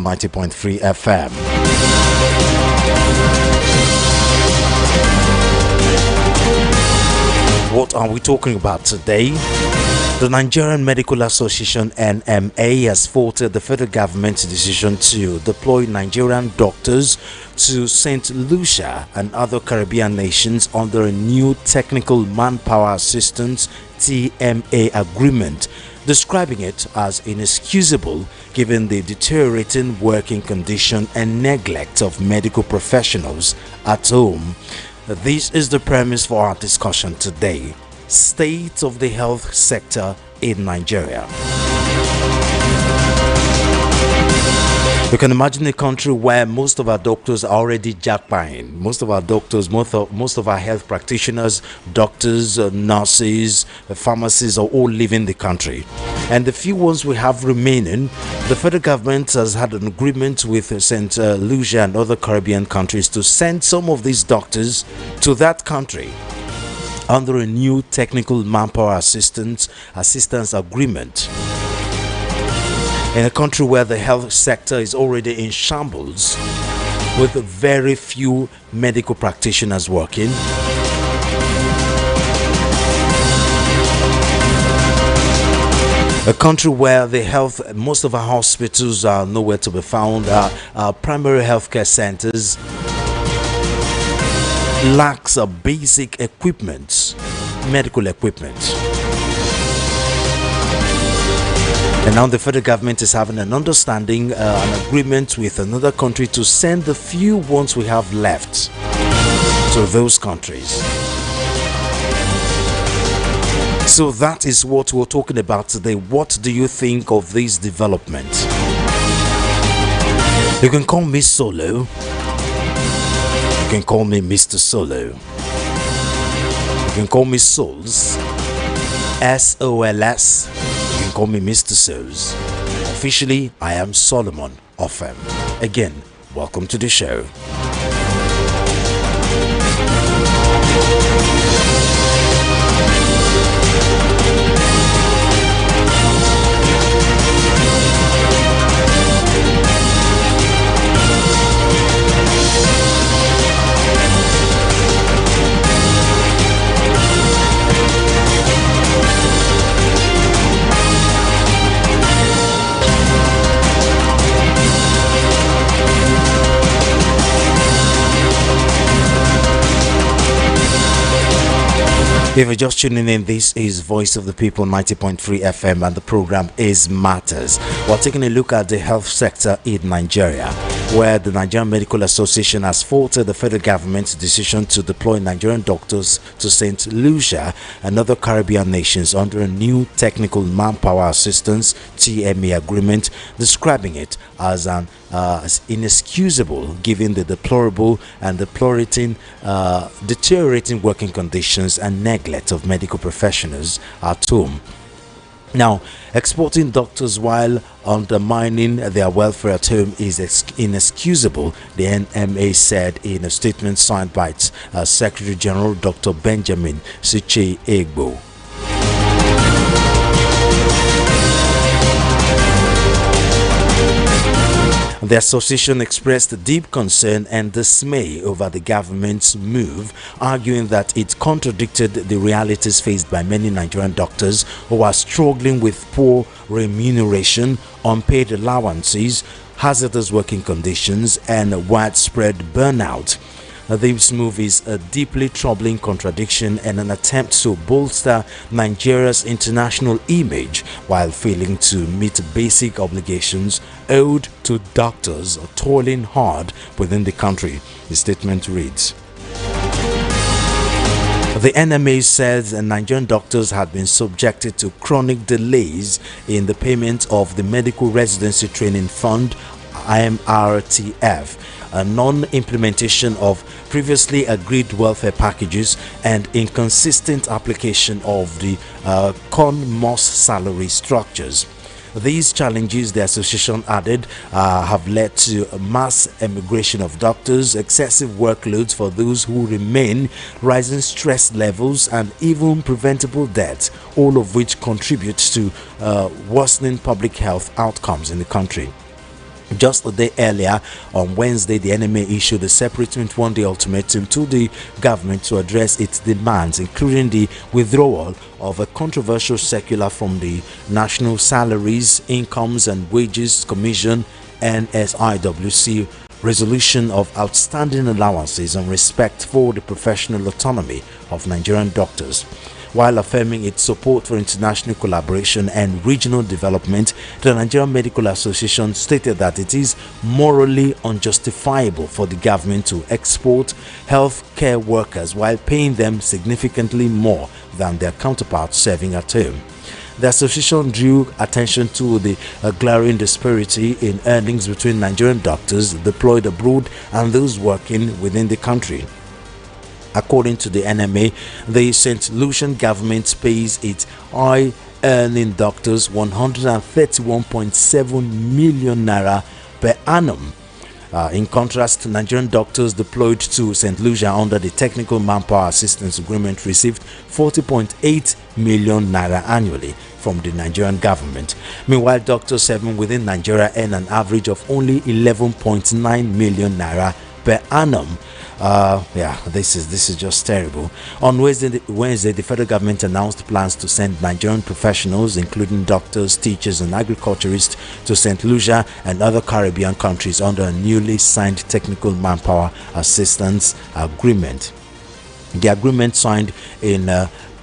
90.3 FM. What are we talking about today? The Nigerian Medical Association (NMA) has faulted the federal government's decision to deploy Nigerian doctors to St. Lucia and other Caribbean nations under a new Technical Manpower Assistance (TMA) agreement, describing it as inexcusable given the deteriorating working condition and neglect of medical professionals at home. This is the premise for our discussion today: state of the health sector in Nigeria. You can imagine a country where most of our doctors are already jackpying. Most of our doctors, most of our health practitioners, doctors, nurses, pharmacists are all leaving the country. And the few ones we have remaining, the federal government has had an agreement with St. Lucia and other Caribbean countries to send some of these doctors to that country under a new Technical Manpower Assistance agreement. In a country where the health sector is already in shambles, with very few medical practitioners working, a country where most of our hospitals are nowhere to be found, our primary healthcare centers lacks basic equipment, medical equipment. And now the federal government is having an understanding, an agreement with another country to send the few ones we have left to those countries. So that is what we're talking about today. What do you think of this development? You can call me Solo. You can call me Mr. Solo. You can call me Souls. SOLS. You can call me Mr. Souls. Officially, I am Solomon Offem. Again, welcome to the show. If you're just tuning in, this is Voice of the People 90.3 FM and the program is Matters. We're taking a look at the health sector in Nigeria, where the Nigerian Medical Association has faulted the federal government's decision to deploy Nigerian doctors to St. Lucia and other Caribbean nations under a new Technical Manpower Assistance (TMA) agreement, describing it as inexcusable given the deplorable and deteriorating working conditions and neglect of medical professionals at home. Now, exporting doctors while undermining their welfare at home is inexcusable, the NMA said in a statement signed by its Secretary General Dr. Benjamin Siche Egbo. The association expressed deep concern and dismay over the government's move, arguing that it contradicted the realities faced by many Nigerian doctors who are struggling with poor remuneration, unpaid allowances, hazardous working conditions, and widespread burnout. This move is a deeply troubling contradiction and an attempt to bolster Nigeria's international image while failing to meet basic obligations owed to doctors toiling hard within the country, the statement reads. The NMA says Nigerian doctors had been subjected to chronic delays in the payment of the Medical Residency Training Fund (IMRTF), a non-implementation of previously agreed welfare packages, and inconsistent application of the CON-MOS salary structures. These challenges, the association added, have led to a mass emigration of doctors, excessive workloads for those who remain, rising stress levels, and even preventable deaths, all of which contribute to worsening public health outcomes in the country. Just a day earlier, on Wednesday, the NMA issued a separate 21-day ultimatum to the government to address its demands, including the withdrawal of a controversial circular from the National Salaries, Incomes and Wages Commission (NSIWC), resolution of outstanding allowances and respect for the professional autonomy of Nigerian doctors. While affirming its support for international collaboration and regional development, the Nigerian Medical Association stated that it is morally unjustifiable for the government to export health care workers while paying them significantly more than their counterparts serving at home. The association drew attention to the glaring disparity in earnings between Nigerian doctors deployed abroad and those working within the country. According to the NMA, the St. Lucian government pays its high-earning doctors 131.7 million naira per annum. In contrast, Nigerian doctors deployed to St. Lucia under the Technical Manpower Assistance Agreement received 40.8 million naira annually from the Nigerian government. Meanwhile, doctors serving within Nigeria earn an average of only 11.9 million naira per annum. This is just terrible. On Wednesday, the federal government announced plans to send Nigerian professionals, including doctors, teachers, and agriculturists, to St. Lucia and other Caribbean countries under a newly signed Technical Manpower Assistance Agreement. The agreement, signed in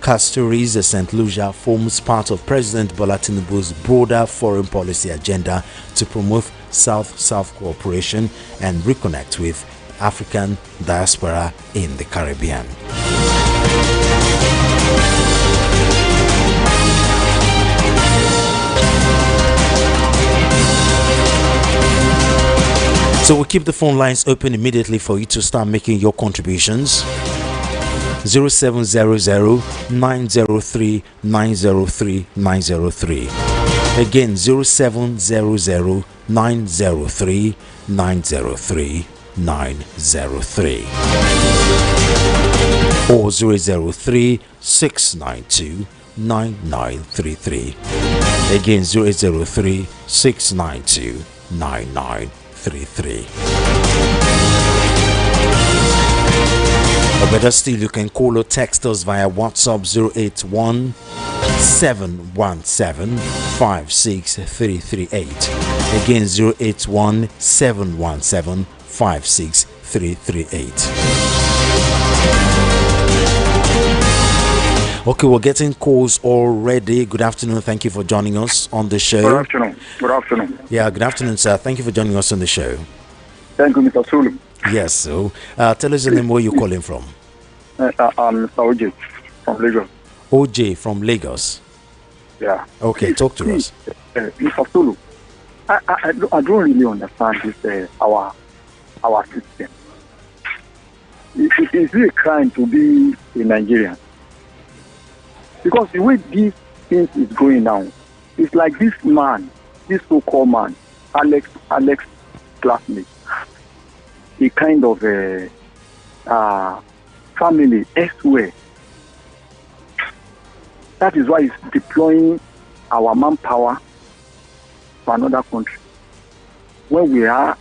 Castries, St. Lucia, forms part of President Bola Tinubu's broader foreign policy agenda to promote South-South cooperation and reconnect with African diaspora in the Caribbean. So we'll keep the phone lines open immediately for you to start making your contributions. 0700 903 903 903. Again, 0700 903 903 903 or 003 692 9933. Again, 003 692 9933. Or better still, you can call or text us via WhatsApp 081 717 56338. Again, 081 717 56338. Okay, we're getting calls already. Good afternoon. Thank you for joining us on the show. Good afternoon. Good afternoon. Yeah, good afternoon, sir. Thank you for joining us on the show. Thank you, Mr. Sulu. Yes, so tell us the name, where you're calling from. I'm Mr. OJ from Lagos. OJ from Lagos. Yeah. Okay, talk to us. Mr. Sulu, I don't really understand this our system. Is it a crime to be a Nigerian? Because the way these things is going now, it's like this man, this so-called man, Alex classmate, a kind of family elsewhere. That is why he's deploying our manpower to another country. When we have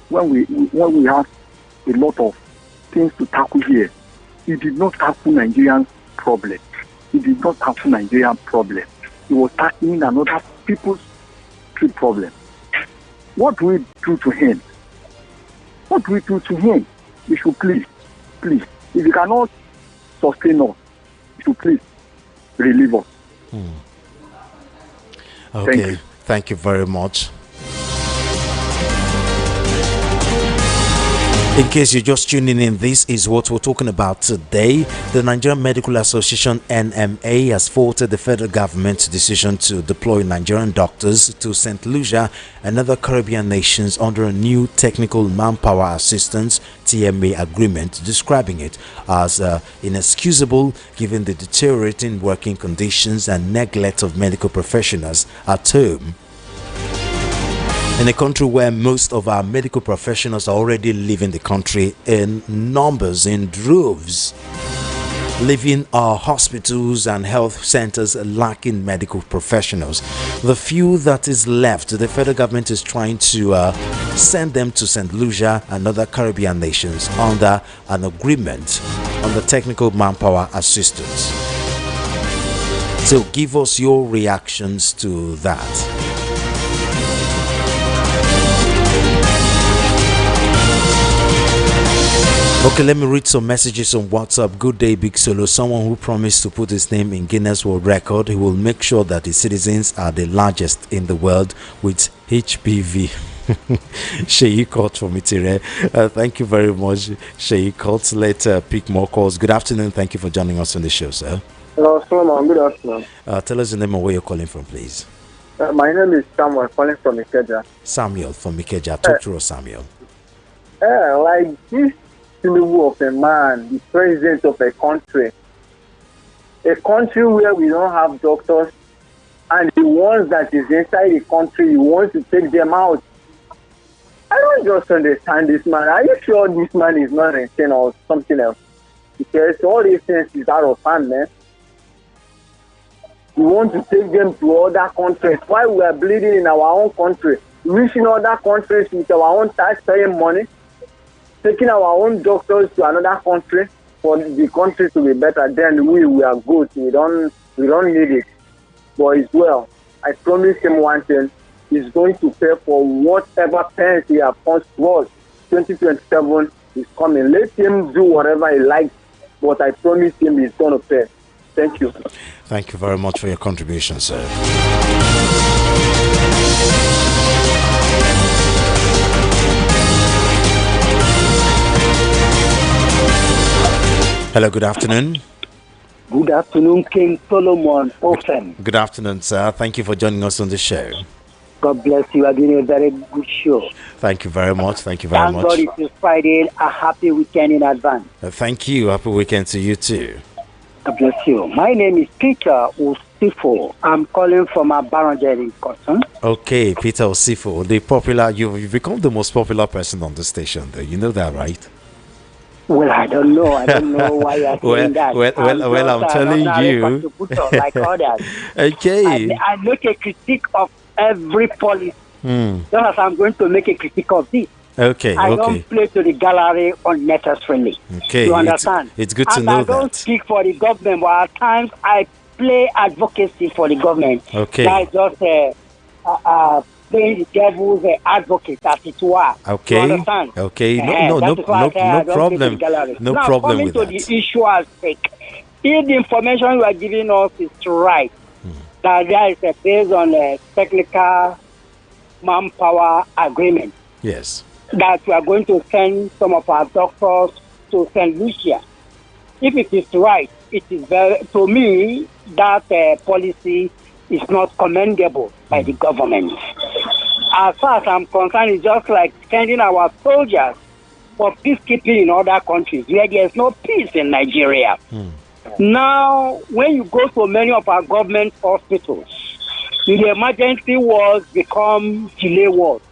a lot of things to tackle here, he did not tackle Nigerian problem. He did not tackle Nigerian problem. He was tackling another people's problem. What do we do to him? What do we do to him? We should please, if you cannot sustain us, you should please relieve us. Okay, thank you very much. In case you're just tuning in, this is what we're talking about today. The Nigerian Medical Association (NMA) has faulted the federal government's decision to deploy Nigerian doctors to St. Lucia and other Caribbean nations under a new Technical Manpower Assistance (TMA) agreement, describing it as inexcusable given the deteriorating working conditions and neglect of medical professionals at home. In a country where most of our medical professionals are already leaving the country in numbers, in droves, leaving our hospitals and health centers lacking medical professionals. The few that is left, the federal government is trying to send them to St. Lucia and other Caribbean nations under an agreement on the technical manpower assistance. So give us your reactions to that. Okay, let me read some messages on WhatsApp. Good day, Big Solo. Someone who promised to put his name in Guinness World Record. He will make sure that his citizens are the largest in the world with HPV. Sheyi Court from Itire. Thank you very much, Sheyi Court. Let's pick more calls. Good afternoon. Thank you for joining us on the show, sir. Hello, Solomon. Good afternoon. Tell us the name and where you're calling from, please. My name is Samuel, calling from Ikeja. Samuel from Ikeja. Talk to us, Samuel. Like this Tinubu of a man, the president of a country where we don't have doctors, and the ones that is inside the country, he wants to take them out. I don't just understand this man. Are you sure this man is not insane or something else? Because all these things is out of hand, man. We want to take them to other countries. Why we are bleeding in our own country, reaching other countries with our own tax-paying money, taking our own doctors to another country for the country to be better. Then we are good. We don't need it. But it's well. I promise him one thing. He's going to pay for whatever pence he has punched towards. 2027 is coming. Let him do whatever he likes. But I promise him he's going to pay. Thank you. Thank you very much for your contribution, sir. Hello, good afternoon. Good afternoon, King Solomon Ofen. Good afternoon, sir. Thank you for joining us on the show. God bless you. You are doing a very good show. Thank you very much. Thank you very much. Thank God it is Friday. A happy weekend in advance. Thank you. Happy weekend to you too. God bless you. My name is Peter Osifo. I'm calling from Abaranjeri, Cotton. Okay, Peter Osifo, the popular. You've become the most popular person on the station, though. You know that, right? Well, I don't know. I don't know why you're saying that. I'm telling you. Like others. Okay. I make a critique of every policy. Just as I'm going to make a critique of this. Okay. I don't play to the gallery unnecessarily. Okay. You understand? It's good to know that. I don't speak for the government, but at times I play advocacy for the government. Okay. That's just playing the devil's advocate, as it were. Okay. You understand? Okay. No problem. No problem with that. Coming to the issue at stake, if the information you are giving us is right, that there is based on a technical manpower agreement. Yes. That we are going to send some of our doctors to St. Lucia. If it is right, it is very, to me, that policy is not commendable by the government. As far as I'm concerned, it's just like sending our soldiers for peacekeeping in other countries where there's no peace in Nigeria. Now, when you go to many of our government hospitals, the emergency wards become delay wards.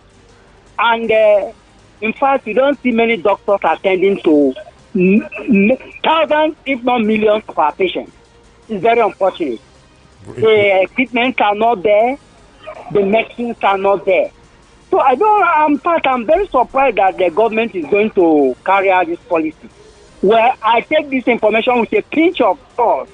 And in fact, you don't see many doctors attending to thousands, if not millions of our patients. It's very unfortunate. The equipment are not there. The medicines are not there. So I'm very surprised that the government is going to carry out this policy. Well, I take this information with a pinch of salt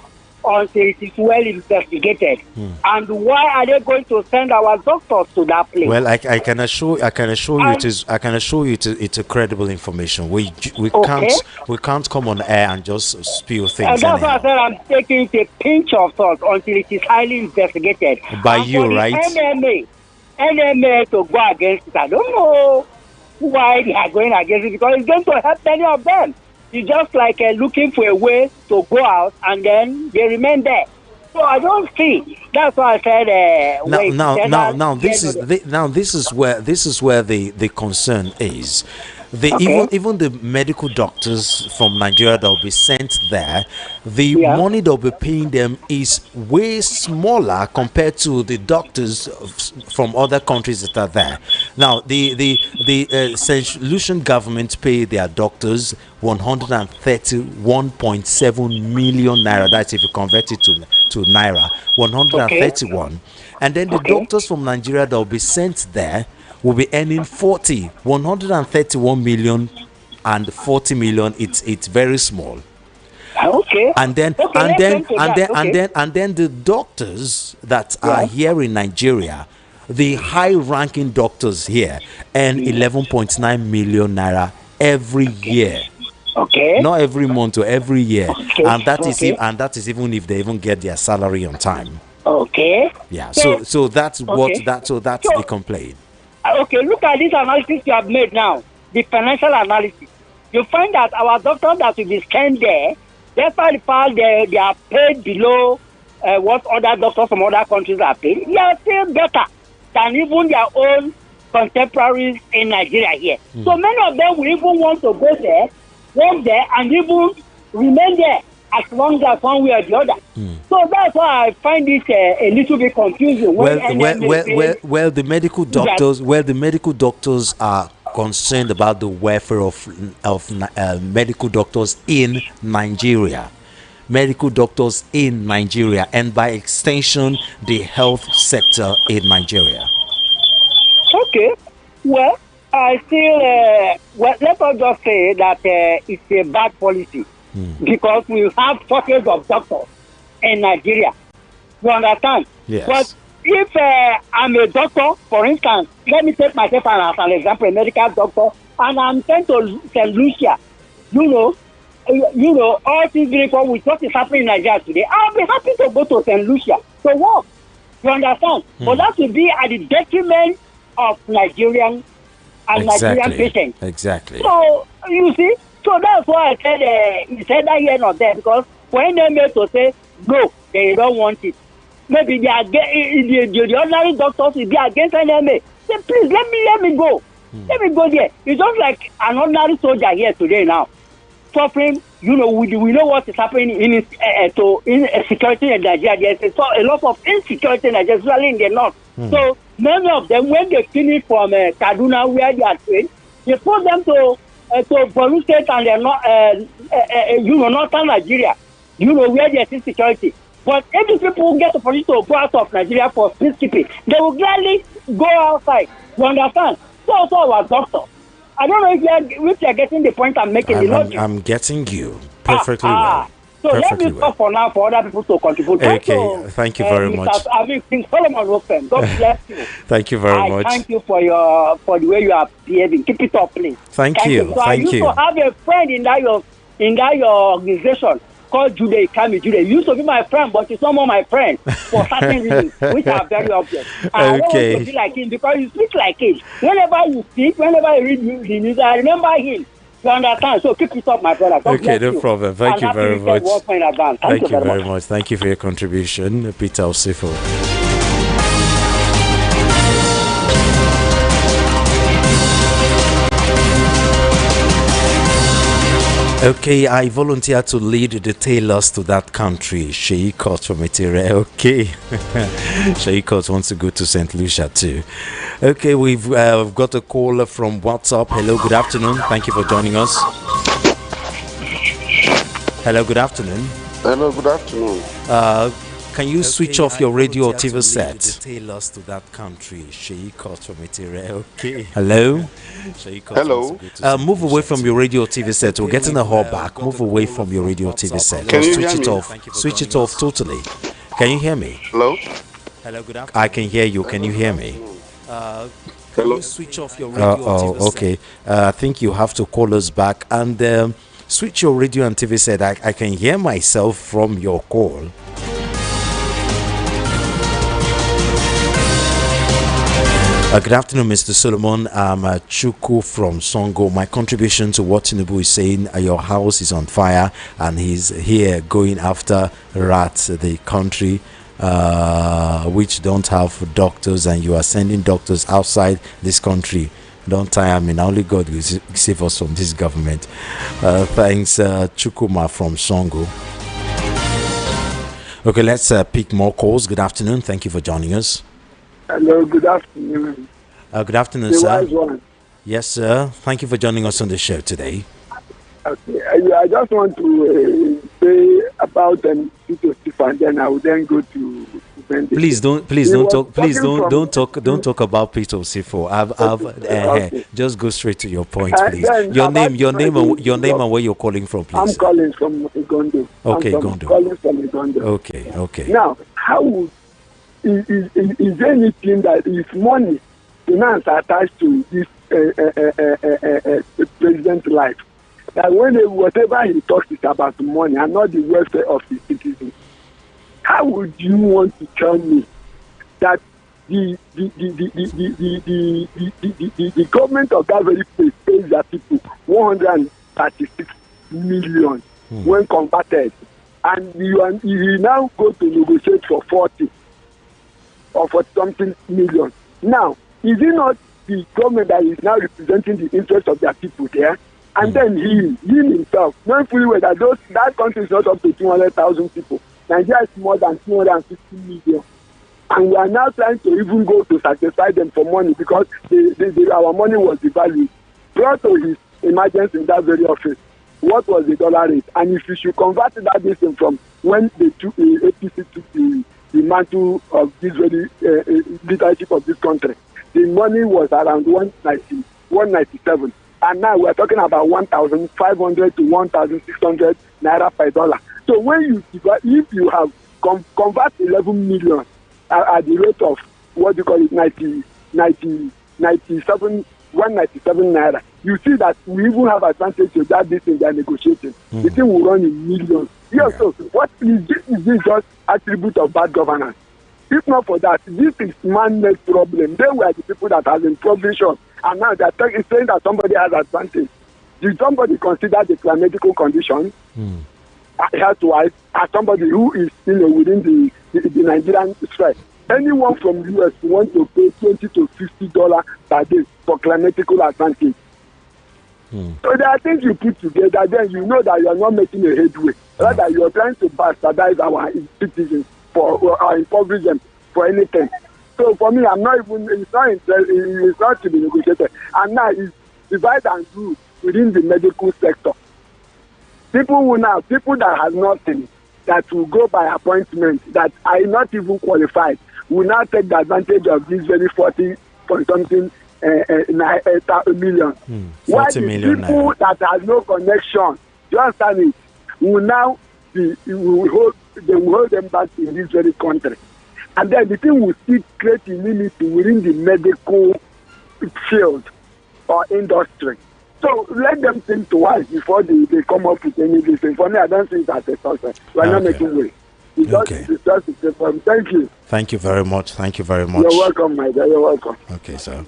until it is well investigated. And why are they going to send our doctors to that place? Well, I can assure you it's a credible information. We can't come on air and just spill things. And that's why I said I'm taking a pinch of salt until it is highly investigated. By and you, for the right? NMA to go against it. I don't know why they are going against it, because it's going to help many of them. It's just like looking for a way to go out, and then they remain there. So I don't see. That's why I said. This is where the concern is. the Okay. even the medical doctors from Nigeria that will be sent there, the Yeah. money they'll be paying them is way smaller compared to the doctors from other countries that are there. Now, the Saint Lucian government pay their doctors 131.7 million naira. That's if you convert it to naira, Okay. 131. And then the Okay. doctors from Nigeria that will be sent there will be earning 131 million and 40 million. It's very small. Okay. And then Okay. Let's come to that. Okay. and then the doctors that are Yeah. here in Nigeria, the high ranking doctors here earn 11.9 million naira every year. Okay. Not every month or every year. Okay. And that is Okay. and that is even if they even get their salary on time. Okay. Yeah. So that's what Okay. that's So- the complaint. Okay, look at this analysis you have made now, the financial analysis. You find that our doctors that will be sent there, despite the fact they are paid below what other doctors from other countries are paid, they are still better than even their own contemporaries in Nigeria here. So many of them will even want to go there, work there, and even remain there as long as one way or the other. So that's why I find this a little bit confusing. When Well, the medical doctors, are concerned about the welfare of medical doctors in Nigeria, and by extension, the health sector in Nigeria. Okay, well, I still, let us just say that it's a bad policy because we have shortage of doctors in Nigeria. You understand? Yes. But if I'm a doctor, for instance, let me take myself as an example, a medical doctor, and I'm sent to St. Lucia, all things being equal with what is happening in Nigeria today, I'll be happy to go to St. Lucia to work. You understand? But that will be at the detriment of Nigerian Nigerian patients. Exactly. So you see, so that's why I said it's either here or there, because for NMA to say no, they don't want it. Maybe they are the ordinary doctors will be against NMA. Say please let me go. Let me go there. It's just like an ordinary soldier here today now, suffering. We know what is happening in security in Nigeria. There's a lot of insecurity in Nigeria, especially in the north. So many of them, when they finish from Kaduna, where they are trained, they put them to Borno State and they're not, northern Nigeria, where there's insecurity. But if these people get the opportunity to go out of Nigeria for peacekeeping, they will gladly go outside. You understand? So also our doctors. I don't know if you are getting the point I'm making. I'm getting you perfectly well. So let me stop for now for other people to contribute. Okay, thank you very much. King Solomon Rosen, God bless you. Thank you very much. Thank you for the way you are behaving. Keep it up, please. Thank you. So I used to have a friend in that your organization called Jude Ikami. Jude used to be my friend, but he's no more my friend for certain reasons, which are very obvious. I don't want to be like him because you speak like him. Whenever you speak, whenever you read the news, I remember him. You understand? So keep it up, my brother. God okay, no problem. Thank you very much. Thank you very much. Thank you for your contribution, Peter Osifo. Okay, I volunteer to lead the tailors to that country. Sheikot from Etere. Okay. Sheikot wants to go to St. Lucia too. Okay, we've got a caller from WhatsApp. Hello, good afternoon. Thank you for joining us. Hello, good afternoon. Hello, good afternoon. Can you switch off your radio or TV set? Tailors to that country. Sheikot from Etere. Okay. Hello. Hello. Move away from your radio or TV set. We're getting a call back. Move away from your radio or TV set. Can you switch hear it me? off. Switch it off totally. Can you hear me? Hello. Hello, good afternoon. I can hear you. Can you hear me? Hello. Switch off your radio or TV set. Okay. I think you have to call us back and switch your radio and TV set. I can hear myself from your call. Good afternoon, Mr. Solomon. I'm Chuku from Songo. My contribution to what Tinubu is saying, your house is on fire and he's here going after rats, the country which don't have doctors, and you are sending doctors outside this country Don't tire me. Now only God will save us from this government. Thanks, Chukuma from Songo. Okay, let's pick more calls. Good afternoon. Thank you for joining us. Hello, good afternoon. Good afternoon, The sir. wise one. Yes, sir. Thank you for joining us on the show today. Okay, I just want to say about Tito Stefan, then I will then go to Benedict. Please don't talk about Peter Osifo. Okay. Just go straight to your point, please. Then Your name about and where you're calling from, please. I'm calling from Igondo. Okay, Igondo. Calling from Igondo. Okay. Now, how would is there anything that is money finance attached to this president's life? That whatever he talks is about money and not the welfare of the citizens. How would you want to tell me that the government of that very place pays their people 136 million when converted, and you now go to negotiate for 40 or for something million? Now, is it not the government that is now representing the interests of their people there? And then he himself, knowing fully well that that country is not up to 200,000 people. Nigeria is more than 250 million. And we are now trying to even go to satisfy them for money because our money was devalued. Prior to his emergence in that very office, what was the dollar rate? And if you should convert that distance from when the APC took the mantle of this very leadership of this country, the money was around 197. And now we're talking about 1,500 to 1,600 naira per dollar. So when you divide, if you have convert 11 million at the rate of what you call it 197 naira, you see that we even have advantage of that thing they are negotiating. The thing will run in millions. Yes, so what is this just attribute of bad governance? If not for that, this is man-made problem. They were the people that have improvisation, and now they're saying that somebody has advantage. Did somebody consider the climatical condition health-wise as somebody who is within the Nigerian sphere? Anyone from the US wants to pay $20 to $50 per day for climatical advantage. So there are things you put together, then you know that you are not making a headway. Rather, you are trying to bastardize our citizens for impoverish them for anything. So for me, I'm not even. It's not to be negotiated. And now it's divide and rule within the medical sector. People that have nothing, that will go by appointment, that are not even qualified, will now take the advantage of this very 40 point something million. 40 million people that have no connection, you understand it, will now they will hold them back in this very country. And then the thing will still create immunity within the medical field or industry. So let them think twice before they come up with any reason. For me, I don't think that's a success. We are not making way. It's just a problem. Thank you. Thank you very much. Thank you very much. You're welcome, my dear. You're welcome. Okay, sir.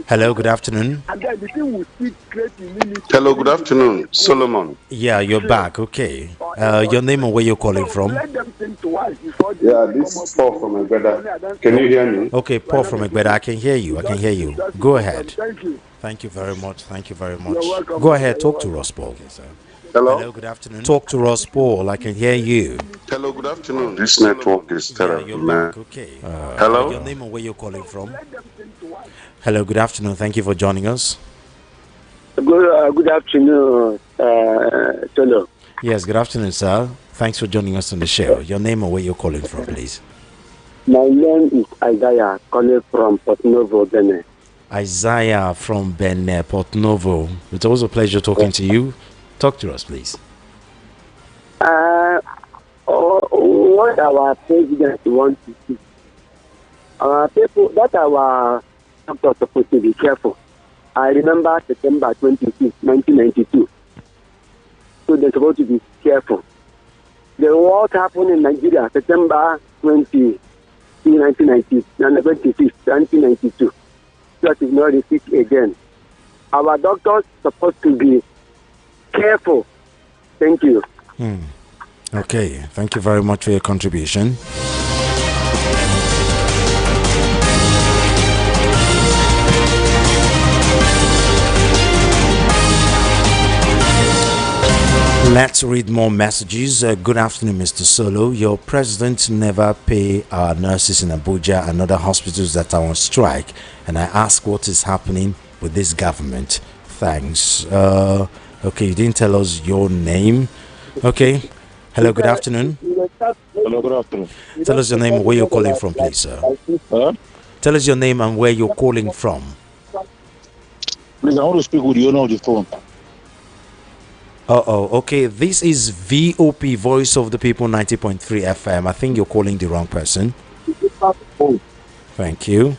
Hello, good afternoon. And then the thing will still create immunity. Hello, good afternoon. Solomon. Yeah, you're back. Okay. Your name and where you're calling from? Let them think twice before Yeah, this is Paul from Egbeda. Can you hear me? Okay, Paul from Egbeda. I can hear you. Go ahead. Thank you. Thank you very much. Thank you very much. You're welcome. Go ahead. Talk to us, Paul. Okay, sir. Hello? Good afternoon. Talk to us, Paul. I can hear you. Hello, good afternoon. This network is terrible, man. Okay. Hello? Your name and where you're calling from? Hello, good afternoon. Thank you for joining us. Good afternoon, Tolo. Yes, good afternoon, sir. Thanks for joining us on the show. Your name and where you're calling from, please. My name is Isaiah, calling from Port Novo, Benin. Isaiah from Benin, Port Novo. It's always a pleasure talking to you. Talk to us, please. What our president wants to see. Our people, that our doctors supposed to be careful. I remember September 25th, 1992. So they're supposed to be careful. The what happened in Nigeria, September 20, 1995, 1992. That is not repeat again. Our doctors supposed to be careful. Thank you. Okay. Thank you very much for your contribution. Let's read more messages. Good afternoon, Mr. Solo. Your president never pay our nurses in Abuja and other hospitals that are on strike. And I ask what is happening with this government. Thanks. Okay, you didn't tell us your name. Okay. Hello, good afternoon. Hello, good afternoon. Tell us your name and where you're calling from, please, sir. Huh? Tell us your name and where you're calling from. Please, I want to speak with the owner of the phone. Okay. This is VOP, Voice of the People, 90.3 FM. I think you're calling the wrong person. Thank you.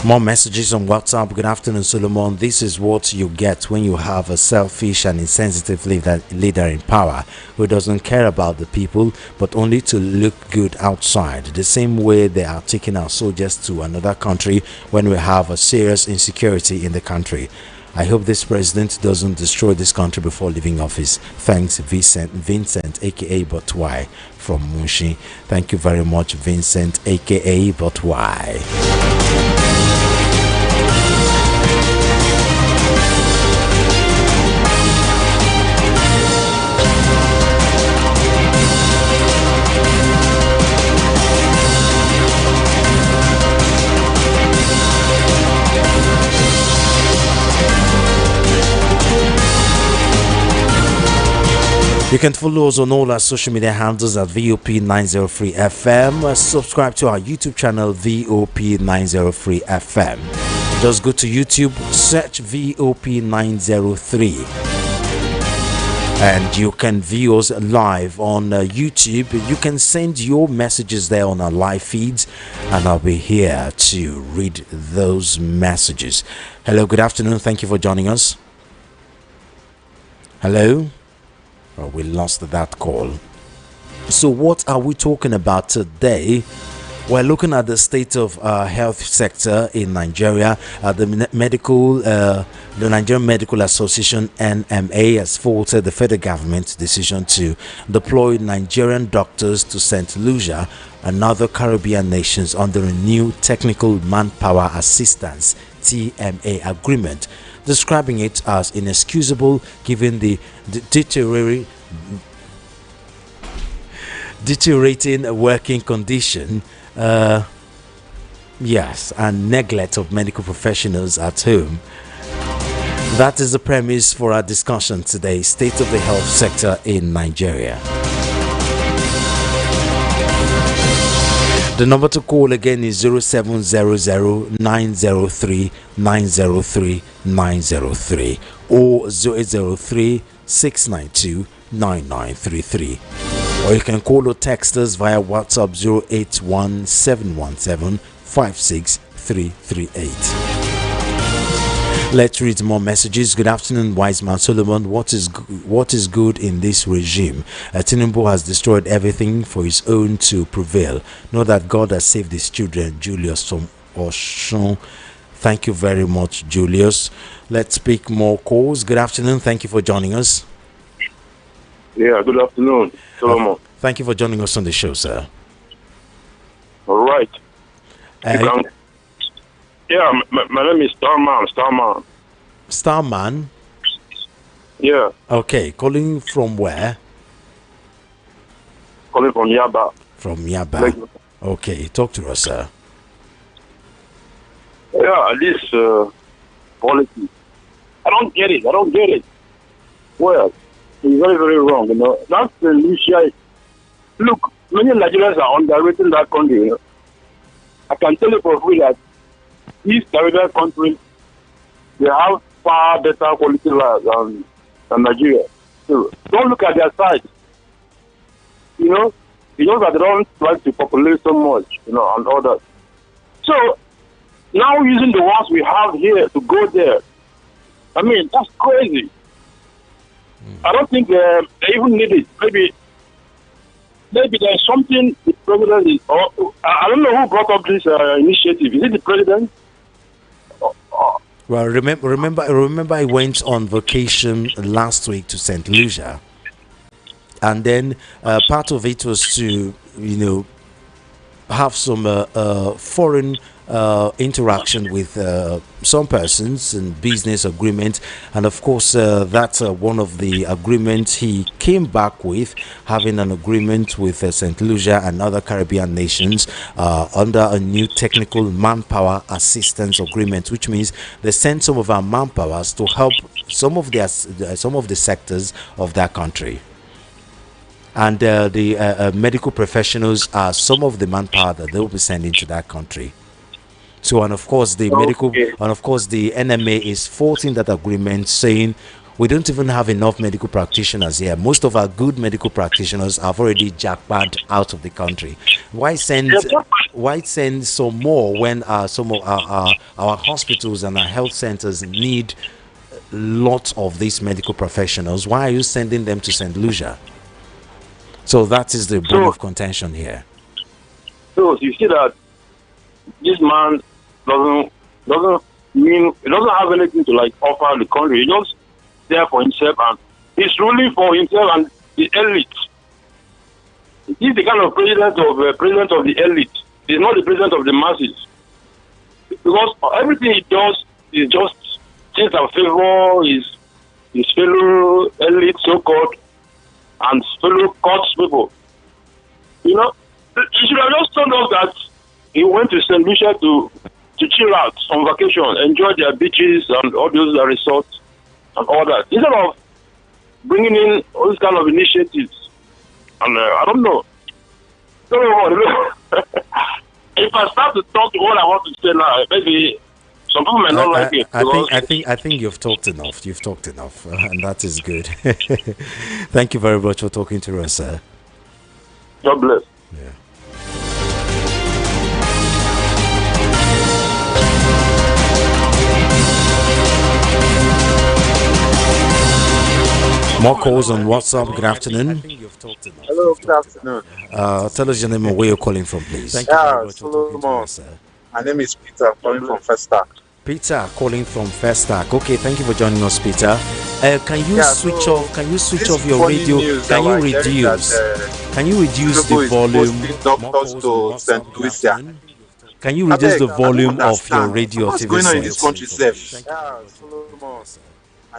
More messages on WhatsApp. Good afternoon, Solomon. This is what you get when you have a selfish and insensitive leader in power who doesn't care about the people but only to look good outside. The same way they are taking our soldiers to another country when we have a serious insecurity in the country. I hope this president doesn't destroy this country before leaving office. Thanks, Vincent, aka Botwai from Munshi. Thank you very much, Vincent, aka Botwai. You can follow us on all our social media handles at VOP903FM. Subscribe to our YouTube channel, VOP903FM. Just go to YouTube, search VOP903. And you can view us live on YouTube. You can send your messages there on our live feeds, and I'll be here to read those messages. Hello, good afternoon. Thank you for joining us. Hello. Oh, we lost that call. So what are we talking about today? We're looking at the state of health sector in Nigeria. The Nigerian Medical Association (NMA) has faulted the federal government's decision to deploy Nigerian doctors to St. Lucia and other Caribbean nations under a new Technical Manpower Assistance (TMA) agreement, describing it as inexcusable given the deteriorating working condition, and neglect of medical professionals at home. That is the premise for our discussion today: state of the health sector in Nigeria. The number to call again is 0700-903-903-903 or 0803-692-9933. Or you can call or text us via WhatsApp 081-717-56338. Let's read more messages. Good afternoon, wise man Solomon. What is good in this regime? Tinubu has destroyed everything for his own to prevail. Know that God has saved his children. Julius from Oshun. Thank you very much, Julius. Let's pick more calls. Good afternoon. Thank you for joining us. Yeah, good afternoon, Solomon. Thank you for joining us on the show, sir. All right. Yeah, my name is Starman. Starman? Yeah. Okay, calling from where? Calling from Yaba. From Yaba. Okay, talk to us, sir. Yeah, this policy. I don't get it. Well, it's very, very wrong, That's the Lucia. Look, many Nigerians are underrating that country, I can tell you for free that these Caribbean countries, they have far better quality life than Nigeria. So don't look at their size. That they don't like to populate so much, and all that. So now using the ones we have here to go there, I mean, that's crazy. I don't think they even need it. Maybe there's something the president is, or I don't know who brought up this initiative. Is it the president? Well, remember I went on vacation last week to St. Lucia, and then part of it was to have some foreign interaction with some persons and business agreement, and of course that's one of the agreements he came back with, having an agreement with St. Lucia and other Caribbean nations under a new technical manpower assistance agreement, which means they send some of our manpowers to help some of the sectors of that country. And the medical professionals are some of the manpower that they will be sending to that country. So, and of course, Okay. and of course, the NMA is faulting that agreement, saying we don't even have enough medical practitioners here. Most of our good medical practitioners have already jackpot out of the country. Why send, why send some more when some of our hospitals and our health centers need lots of these medical professionals? Why are you sending them to St. Lucia? So that is the bone So, of contention here. so you see that this man doesn't mean he doesn't have anything to like offer the country. He's just there for himself and he's ruling for himself and the elite. He's the kind of president of the elite. He's not the president of the masses. Because everything he does is just things that favor his fellow elite, so called, and fellow courts people. You know, he should have just told us that he went to St. Lucia to chill out on vacation, enjoy their beaches and all those resorts and all that. Instead of bringing in all these kind of initiatives. And I don't know. If I start to talk what I want to say now, maybe some people may not like it. I think you've talked enough. You've talked enough, and that is good. Thank you very much for talking to us, sir. God bless. Yeah. More calls on WhatsApp. Good afternoon. Hello, good afternoon. Tell us your name and where you're calling from, please. Thank Solomon. My name is Peter, calling from Festac. Peter calling from Festac. Okay, thank you for joining us, Peter. Can you switch off? Can you switch off your radio? Can you reduce? Can you reduce the volume? Doctors to St. Lucia. Can you reduce the volume of your radio? What's going on in this country, Seth?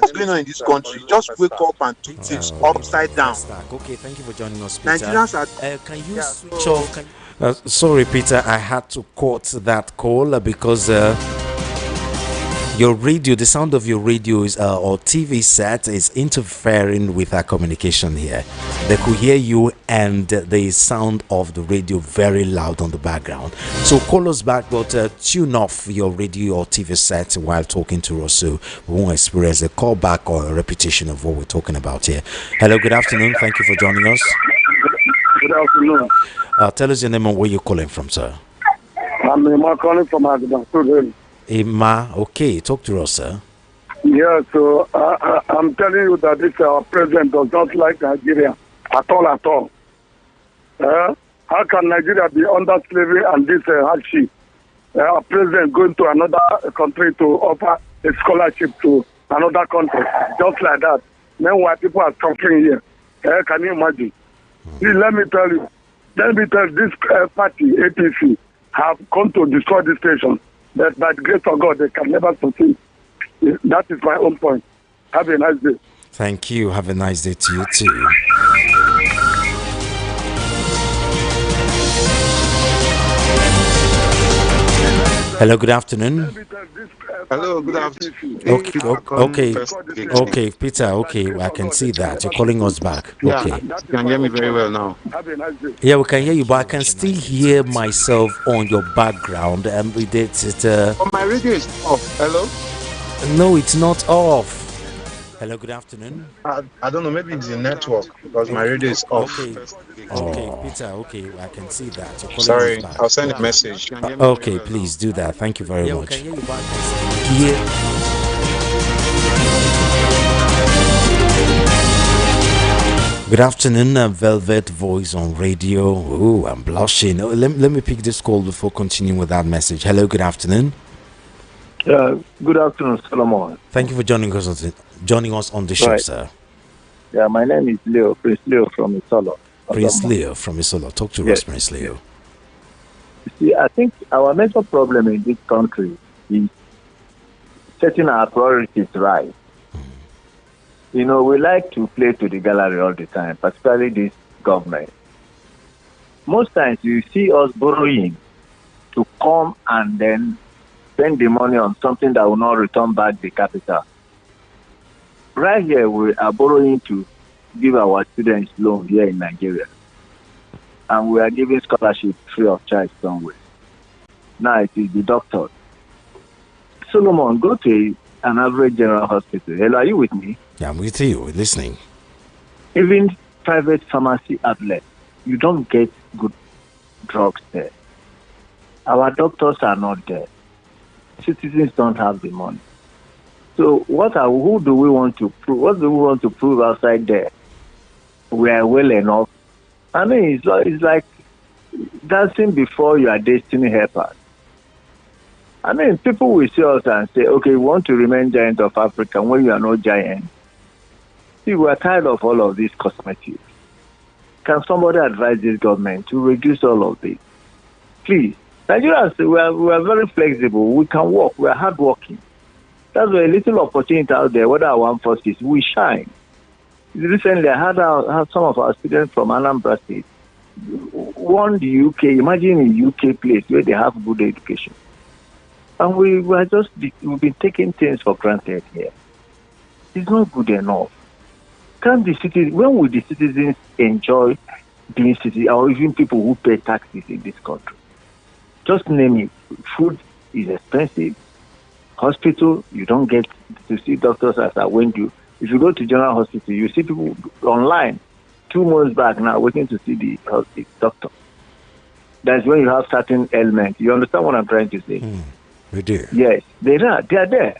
What's going on in this country? Just wake up and do things upside down. Okay, thank you for joining us, Peter. Nigerians are. Can you switch off? Sorry, Peter, I had to cut that call because your radio, the sound of your radio is, or TV set is interfering with our communication here. They could hear you and the sound of the radio very loud on the background. So call us back, but tune off your radio or TV set while talking to us so we won't experience a callback or a repetition of what we're talking about here. Hello, good afternoon. Thank you for joining us. Good afternoon. Tell us your name and where you're calling from, sir. I'm calling from Agda. Emma, okay, talk to us, sir. Yeah, so I'm telling you that this president does not like Nigeria at all, at all. How can Nigeria be under slavery and this hardship? A president going to another country to offer a scholarship to another country, just like that. Meanwhile, people are suffering here. Can you imagine? See, let me tell you, this party, APC, have come to destroy this station. But by the grace of God, they can never succeed. That is my own point. Have a nice day. Thank you. Have a nice day to you too. Hello, good afternoon. Hello, good afternoon. Okay, Peter. Okay, I can see that you're calling us back. Okay, you can hear me very well now. Yeah, we can hear you, but I can still hear myself on your background. And My radio is off. Hello. No, it's not off. Hello, good afternoon. I don't know. Maybe it's the network because my radio is off. Okay, Peter. Okay, I can see that. You're calling Sorry, us back. I'll send a message. Okay, please do that. Thank you very much. Good afternoon, Velvet Voice on radio. Oh, I'm blushing. Let me pick this call before continuing with that message. Hello, good afternoon. Good afternoon, Solomon. Thank you for joining us on the show, sir. Yeah, my name is Leo, Prince Leo from Isolo. Prince Leo from Isolo. Talk to us, Prince Leo. See, I think our major problem in this country is setting our priorities right. You know, we like to play to the gallery all the time, particularly this government. Most times you see us borrowing to come and then spend the money on something that will not return back the capital. Right here, we are borrowing to give our students loan here in Nigeria. And we are giving scholarship free of charge somewhere. Now it is the doctors. Solomon, go to an average general hospital. Hello, are you with me? Yeah, I'm with you. We're listening. Even private pharmacy outlets, you don't get good drugs there. Our doctors are not there. Citizens don't have the money. So who do we want to prove? What do we want to prove outside there? We are well enough. I mean, it's like dancing before you are destiny helpers. I mean, people will see us and say, okay, we want to remain giant of Africa when you are not giant. See, we are tired of all of these cosmetics. Can somebody advise this government to reduce all of this? Please. Nigerians, we are very flexible. We can work. We are hardworking. That's why a little opportunity out there, whether our armed forces, we shine. Recently, I had some of our students from Anambra State won the UK. Imagine a UK place where they have good education. And we've been taking things for granted here. It's not good enough. When will the citizens enjoy being citizens, or even people who pay taxes in this country? Just name it. Food is expensive. Hospital, you don't get to see doctors as I went to. If you go to general hospital, you see people online 2 months back now waiting to see the doctor. That's when you have certain ailments. You understand what I'm trying to say? We do. Yes, they are there.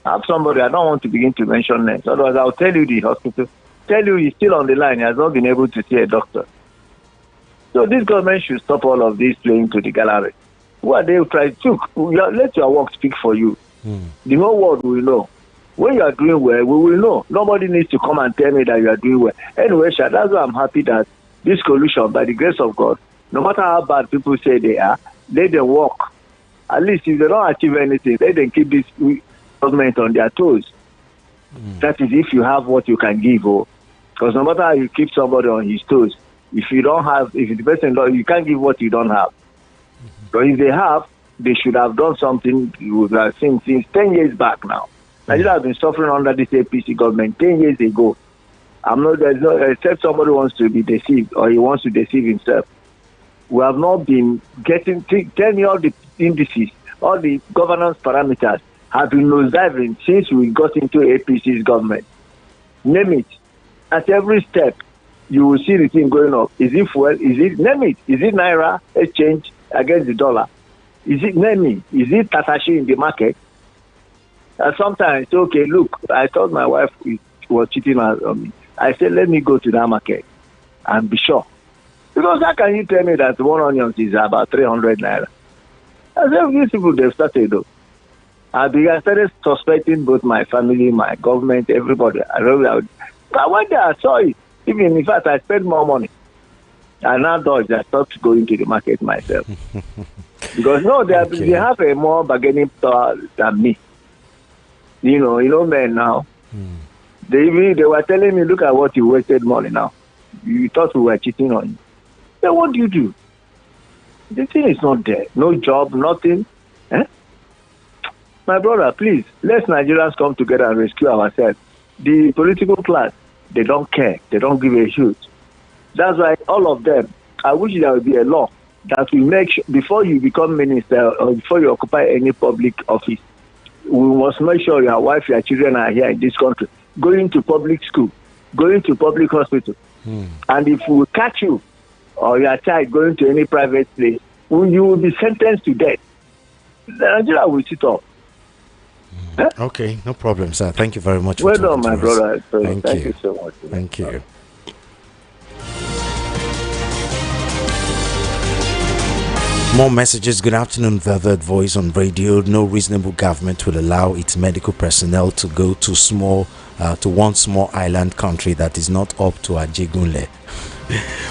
I have somebody, I don't want to begin to mention names, otherwise I'll tell you the hospital, tell you he's still on the line, he has not been able to see a doctor. So this government should stop all of this playing to the gallery. Who are they trying to? Let your work speak for you. The whole world will know. When you are doing well, we will know. Nobody needs to come and tell me that you are doing well. Anyway, that's why I'm happy that this coalition, by the grace of God, no matter how bad people say they are, let them work. At least if they don't achieve anything, let them keep this government on their toes. That is if you have what you can give. Because no matter how you keep somebody on his toes, if the person you can't give what you don't have. But if they have, they should have done something you have seen since 10 years back now. Nigeria has been suffering under this APC government 10 years ago. Except somebody wants to be deceived or he wants to deceive himself. We have not been tell me all the indices, all the governance parameters have been nosediving since we got into APC's government. Name it. At every step, you will see the thing going up. Is it fuel? Name it. Is it Naira exchange against the dollar? Is it Is it Tatashi in the market? And sometimes, okay, look, I thought my wife was cheating on me. I said, let me go to that market and be sure. Because how can you tell me that one onion is about 300 Naira? I said, these people, they've started though. I started suspecting both my family, my government, everybody. But one day I saw it. Even in fact, I spent more money. I now dodged. I stopped going to the market myself. Because they have a more bargaining power than me. You know, men now. They were telling me, look at what you wasted money now. You thought we were cheating on you. Then what do you do? The thing is not there. No job, nothing. My brother, please, let's Nigerians come together and rescue ourselves. The political class, they don't care. They don't give a shoot. That's why all of them, I wish there would be a law that will make sure, before you become minister or before you occupy any public office, we must make sure your wife, your children are here in this country, going to public school, going to public hospital. And if we catch you or your child going to any private place, you will be sentenced to death. Nigeria will sit up. Okay, no problem, sir. Thank you very much. Well done, my brother. Thank you so much. Thank you. More messages. Good afternoon, Velvet Voice on radio. No reasonable government will allow its medical personnel to go to one small island country that is not up to Ajegunle.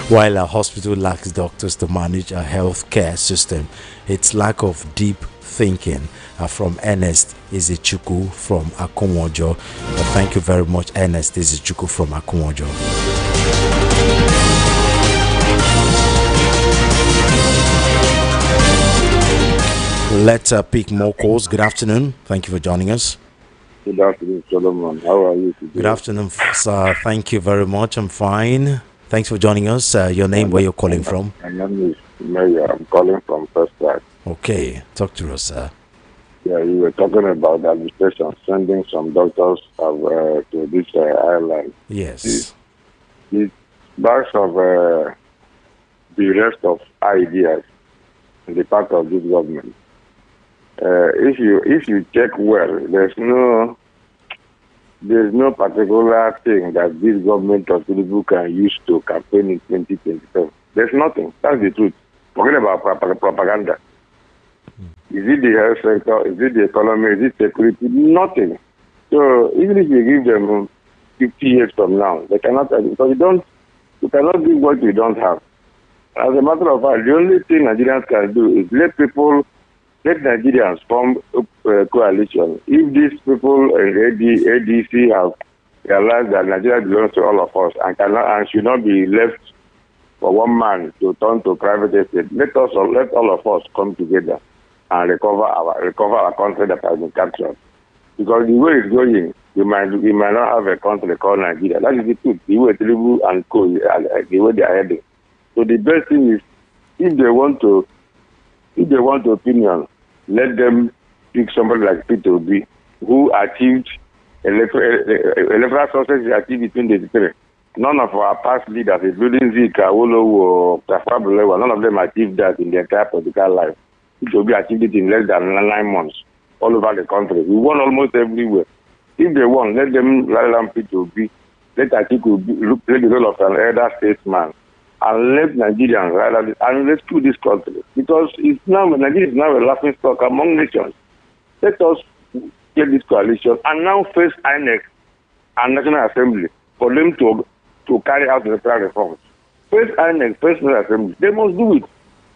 While a hospital lacks doctors to manage a healthcare system, its lack of deep thinking. From Ernest Izichukwu from Akunwojo. Thank you very much, Ernest Izichukwu from Akunwojo. Let's pick more calls. Good afternoon. Thank you for joining us. Good afternoon, Solomon. How are you today? Good afternoon, sir. Thank you very much. I'm fine. Thanks for joining us. Your name, where you're calling from? My name is Mayor. I'm calling from First Class. Okay. Talk to us, sir. Yeah, you were talking about the administration sending some doctors to this island. Yes. It's part of the rest of ideas in the part of this government. If you check well, there's no particular thing that this government of Tinubu can use to campaign in 2027. There's nothing. That's the truth. Forget about propaganda. Is it the health sector? Is it the economy? Is it security? Nothing. So even if you give them 50 years from now, they cannot, because you cannot give what you don't have. As a matter of fact, the only thing Nigerians can do is let Nigerians form a coalition. If these people in ADC have realized that Nigeria belongs to all of us and should not be left for one man to turn to private estate, let all of us come together and recover our country that has been captured. Because the way it's going, we might not have a country called Nigeria. That is the truth. The way Tinubu and Co, the way they are heading. So the best thing is, if they want opinion, let them pick somebody like Peter Obi, who achieved electoral success achieved between the three. None of our past leaders, including Zika, Awolowo, Tafawa Balewa, none of them achieved that in their entire political life. Peter Obi achieved it in less than 9 months all over the country. We won almost everywhere. If they won, let them rally on Peter Obi. Let Atiku play the role of an elder statesman. And let Nigerians rally and rescue this country. Because Nigeria is now a laughing stock among nations. Let us get this coalition and now face INEC and National Assembly for them to carry out the electoral reforms. Face INEC, face National Assembly. They must do it.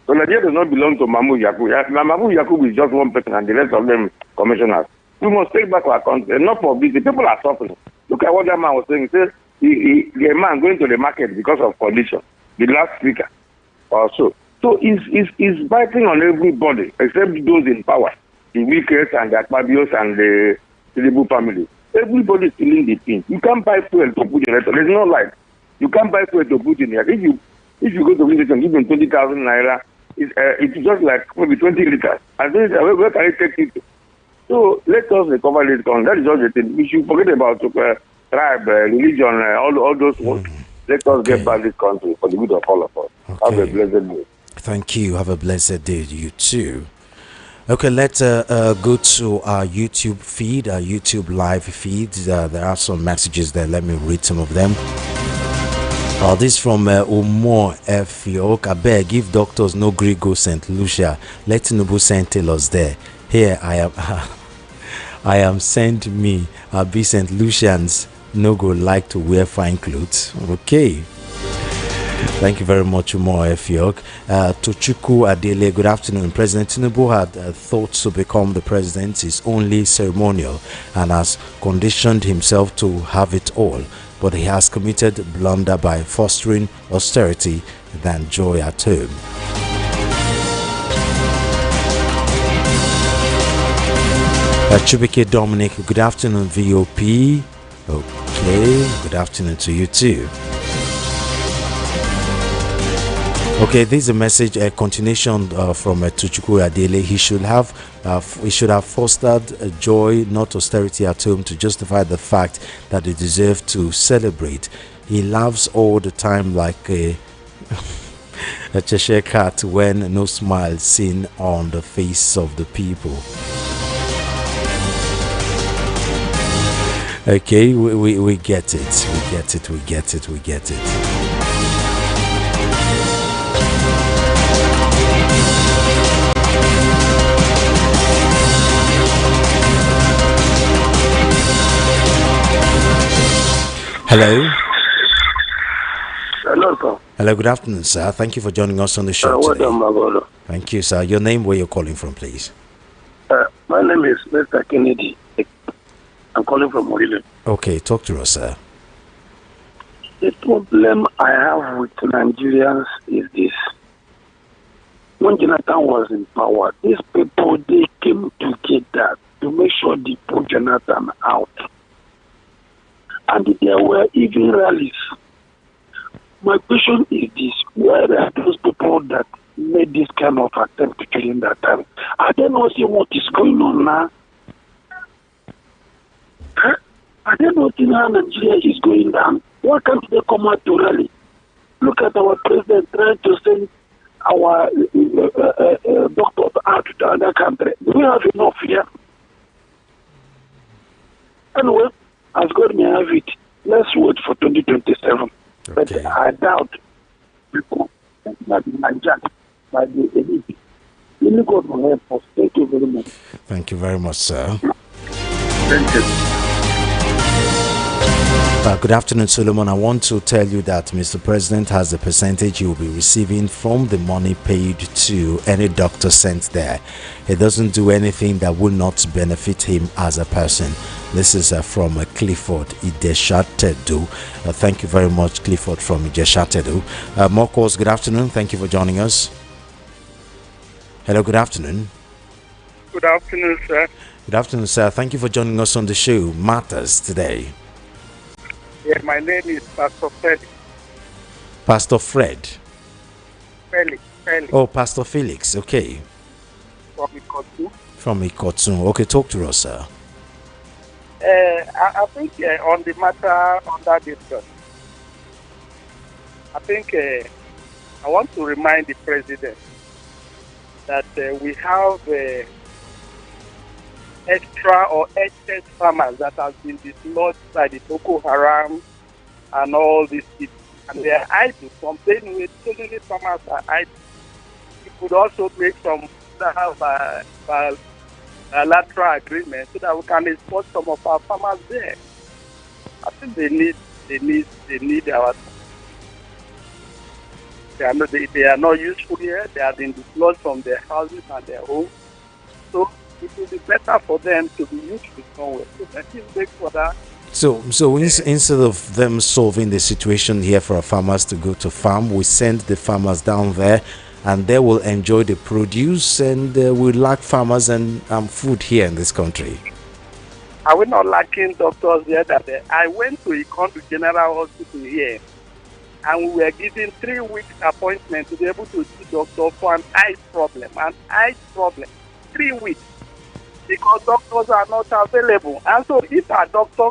So Nigeria does not belong to Mahmoud Yakubu. Mahmoud Yakubu is just one person and the rest of them commissioners. We must take back our country. Enough of this. The people are suffering. Look at what that man was saying. He said, the man going to the market because of condition. The last speaker also. So he's biting on everybody except those in power. The Wikers and the Akpabios and the Tinubu family. Everybody is stealing the thing. You can't buy fuel to put in it. There's no light. You can't buy fuel to put in here. If you go to visit and give them 20,000 naira, it's just like maybe 20 liters. And then where can you take it? So let us recover this country. That is just the thing. We should forget about tribe, religion, all those words. Let us get back this country for the good of all of us. Okay. Have a blessed day. Thank you. Have a blessed day. You too. Okay, let's go to our YouTube feed, our YouTube live feed. There are some messages there. Let me read some of them. This from Umar Fiok. I beg, give doctors no gree go St. Lucia. Let Tinubu send tailors there. Here I am. I am send me. Be St. Lucians no go like to wear fine clothes. Okay. Thank you very much, Umar Fiok. Tochukwu Adele, good afternoon. President Tinubu had thoughts to become the president is only ceremonial and has conditioned himself to have it all. But he has committed blunder by fostering austerity than joy at home. Chubike Dominic, good afternoon, VOP. Okay, good afternoon to you too. Okay, this is a message, a continuation from Tochukwu Adele. He should have fostered joy, not austerity at home, to justify the fact that they deserve to celebrate. He laughs all the time like a Cheshire cat when no smile seen on the face of the people. Okay, we get it. We get it. Hello, sir. Hello, good afternoon, sir. Thank you for joining us on the show today. Welcome, Thank you, sir. Your name, where you're calling from, please? my name is Mr. Kennedy. I'm calling from Moriland. Okay, talk to us, sir. The problem I have with Nigerians is this. When Jonathan was in power, these people, they came together to make sure they put Jonathan out. And there were even rallies. My question is this: where are those people that made this kind of attempt during that time? I don't know see what is going on now. I don't know how Nigeria is going down. Why can't they come out to rally? Look at our president trying to send our doctors out to other country. Do we have enough here? Anyway, as God may have it, let's wait for 2027. Okay. But I doubt people that Nigeria by the elite. Really God will help us. Thank you very much. Thank you very much, sir. Thank you. Good afternoon, Solomon. I want to tell you that Mr. President has a percentage he will be receiving from the money paid to any doctor sent there. He doesn't do anything that will not benefit him as a person. This is from Clifford Ideshatedu. Thank you very much, Clifford from Ideshatedu. More calls. Good afternoon. Thank you for joining us. Hello, good afternoon. Good afternoon, sir. Good afternoon, sir. Thank you for joining us on the show Matters today. Yeah, my name is Pastor Fred. Pastor Fred. Felix. Oh, Pastor Felix. Okay. From Ikotu. From Ikotu. Okay, talk to us, sir. I think on the matter under discussion, I think I want to remind the president that we have extra or excess farmers that have been dislodged by the Boko Haram and all these people. And they are idle. Some Benue, totally farmers are idle. We could also make some bilateral agreement so that we can export some of our farmers there. I think they need our. They are not useful here. They have been dislodged from their houses and their homes. So it will be better for them to be useful somewhere. So let him make for that. So instead of them solving the situation here for our farmers to go to farm, we send the farmers down there and they will enjoy the produce, and we lack farmers and food here in this country. Are we not lacking doctors here? I went to Ikondo General Hospital here, and we were given 3 weeks appointment to be able to see doctor for an eye problem. 3 weeks, because doctors are not available. And so, if our doctor,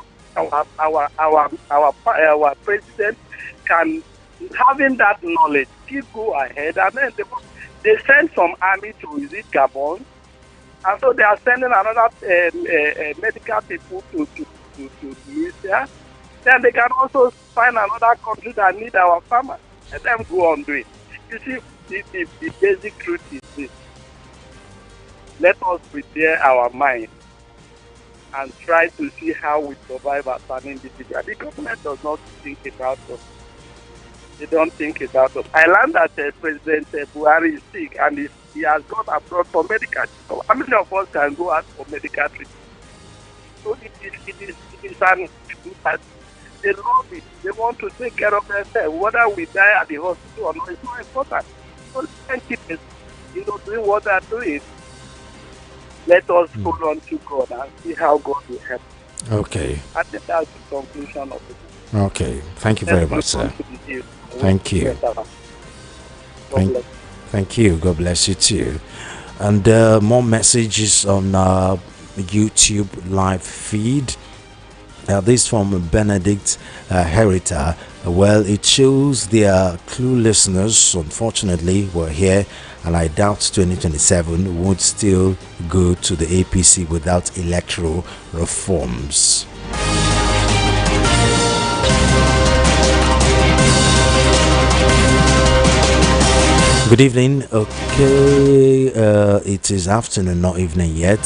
our president can, having that knowledge, please go ahead, and then they send some army to visit Gabon, and so they are sending another medical people to Tunisia. Then they can also find another country that need our farmers. Let them go on doing. You see, the basic truth is this: let us prepare our mind and try to see how we survive as an individual. The government does not think about us. They don't think about us. I learned that President Buhari is sick and he has gone abroad for medical treatment. How many of us can go out for medical treatment? So it is an they love it. They want to take care of themselves. Whether we die at the hospital or not, it's not important. So let them keep doing what they are doing. Let us hold on to God and see how God will help. Okay. I think that's the conclusion of it. Okay. Thank you very much, sir. Thank you. Thank you. God bless you too. And more messages on YouTube live feed. This from Benedict Herita. Well, it shows their clue listeners, unfortunately, were here, and I doubt 2027 would still go to the APC without electoral reforms. Good evening. Okay, it is afternoon, not evening yet.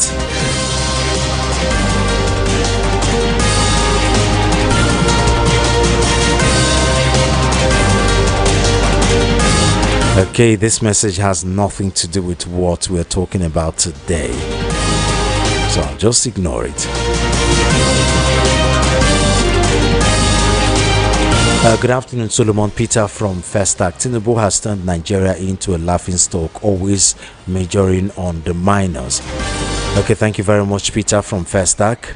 Okay, this message has nothing to do with what we're talking about today, so I'll just ignore it. Good afternoon, Solomon. Peter from Festac. Tinubu has turned Nigeria into a laughingstock, always majoring on the minors. Okay, thank you very much, Peter from Festac.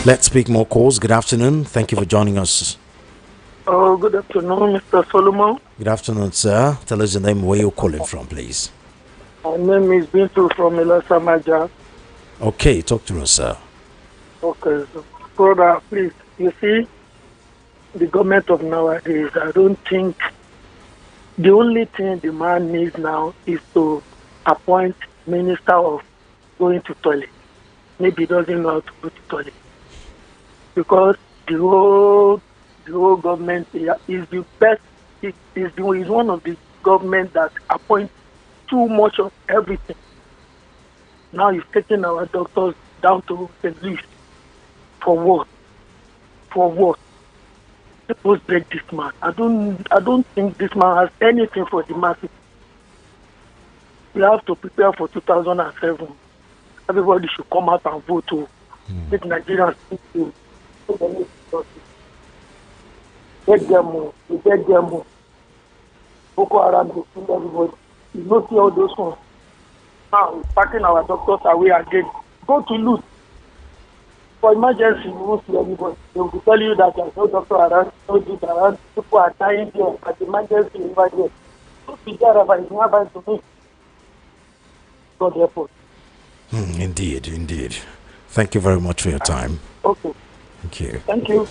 Let's pick more calls. Good afternoon. Thank you for joining us. Oh, good afternoon, Mr. Solomon. Good afternoon, sir. Tell us the name, where you're calling from, please. My name is Bintu from Ilasamaja. Okay, talk to us, sir. Okay, so, brother, please, you see, the government of nowadays, I don't think the only thing the man needs now is to appoint minister of going to toilet. Maybe he doesn't know how to go to toilet. Because the whole government is the best, is one of the government that appoints too much of everything. Now he's taking our doctors down to St. Louis. For what? For what? Supposed to break this man. I don't think this man has anything for the masses. We have to prepare for 2007. Everybody should come out and vote to make Nigerians to get them more. We get them more. Boko Haram to kill everybody. You don't see all those ones. Now we're packing our doctors away again. Go to loot. For emergency, you won't see anybody. They will tell you that there's no doctor around, no this around. People are dying there at the emergency over there. Don't be there about it. Never to me. God help us. Indeed, indeed. Thank you very much for your time. Okay. Thank you. Thank you.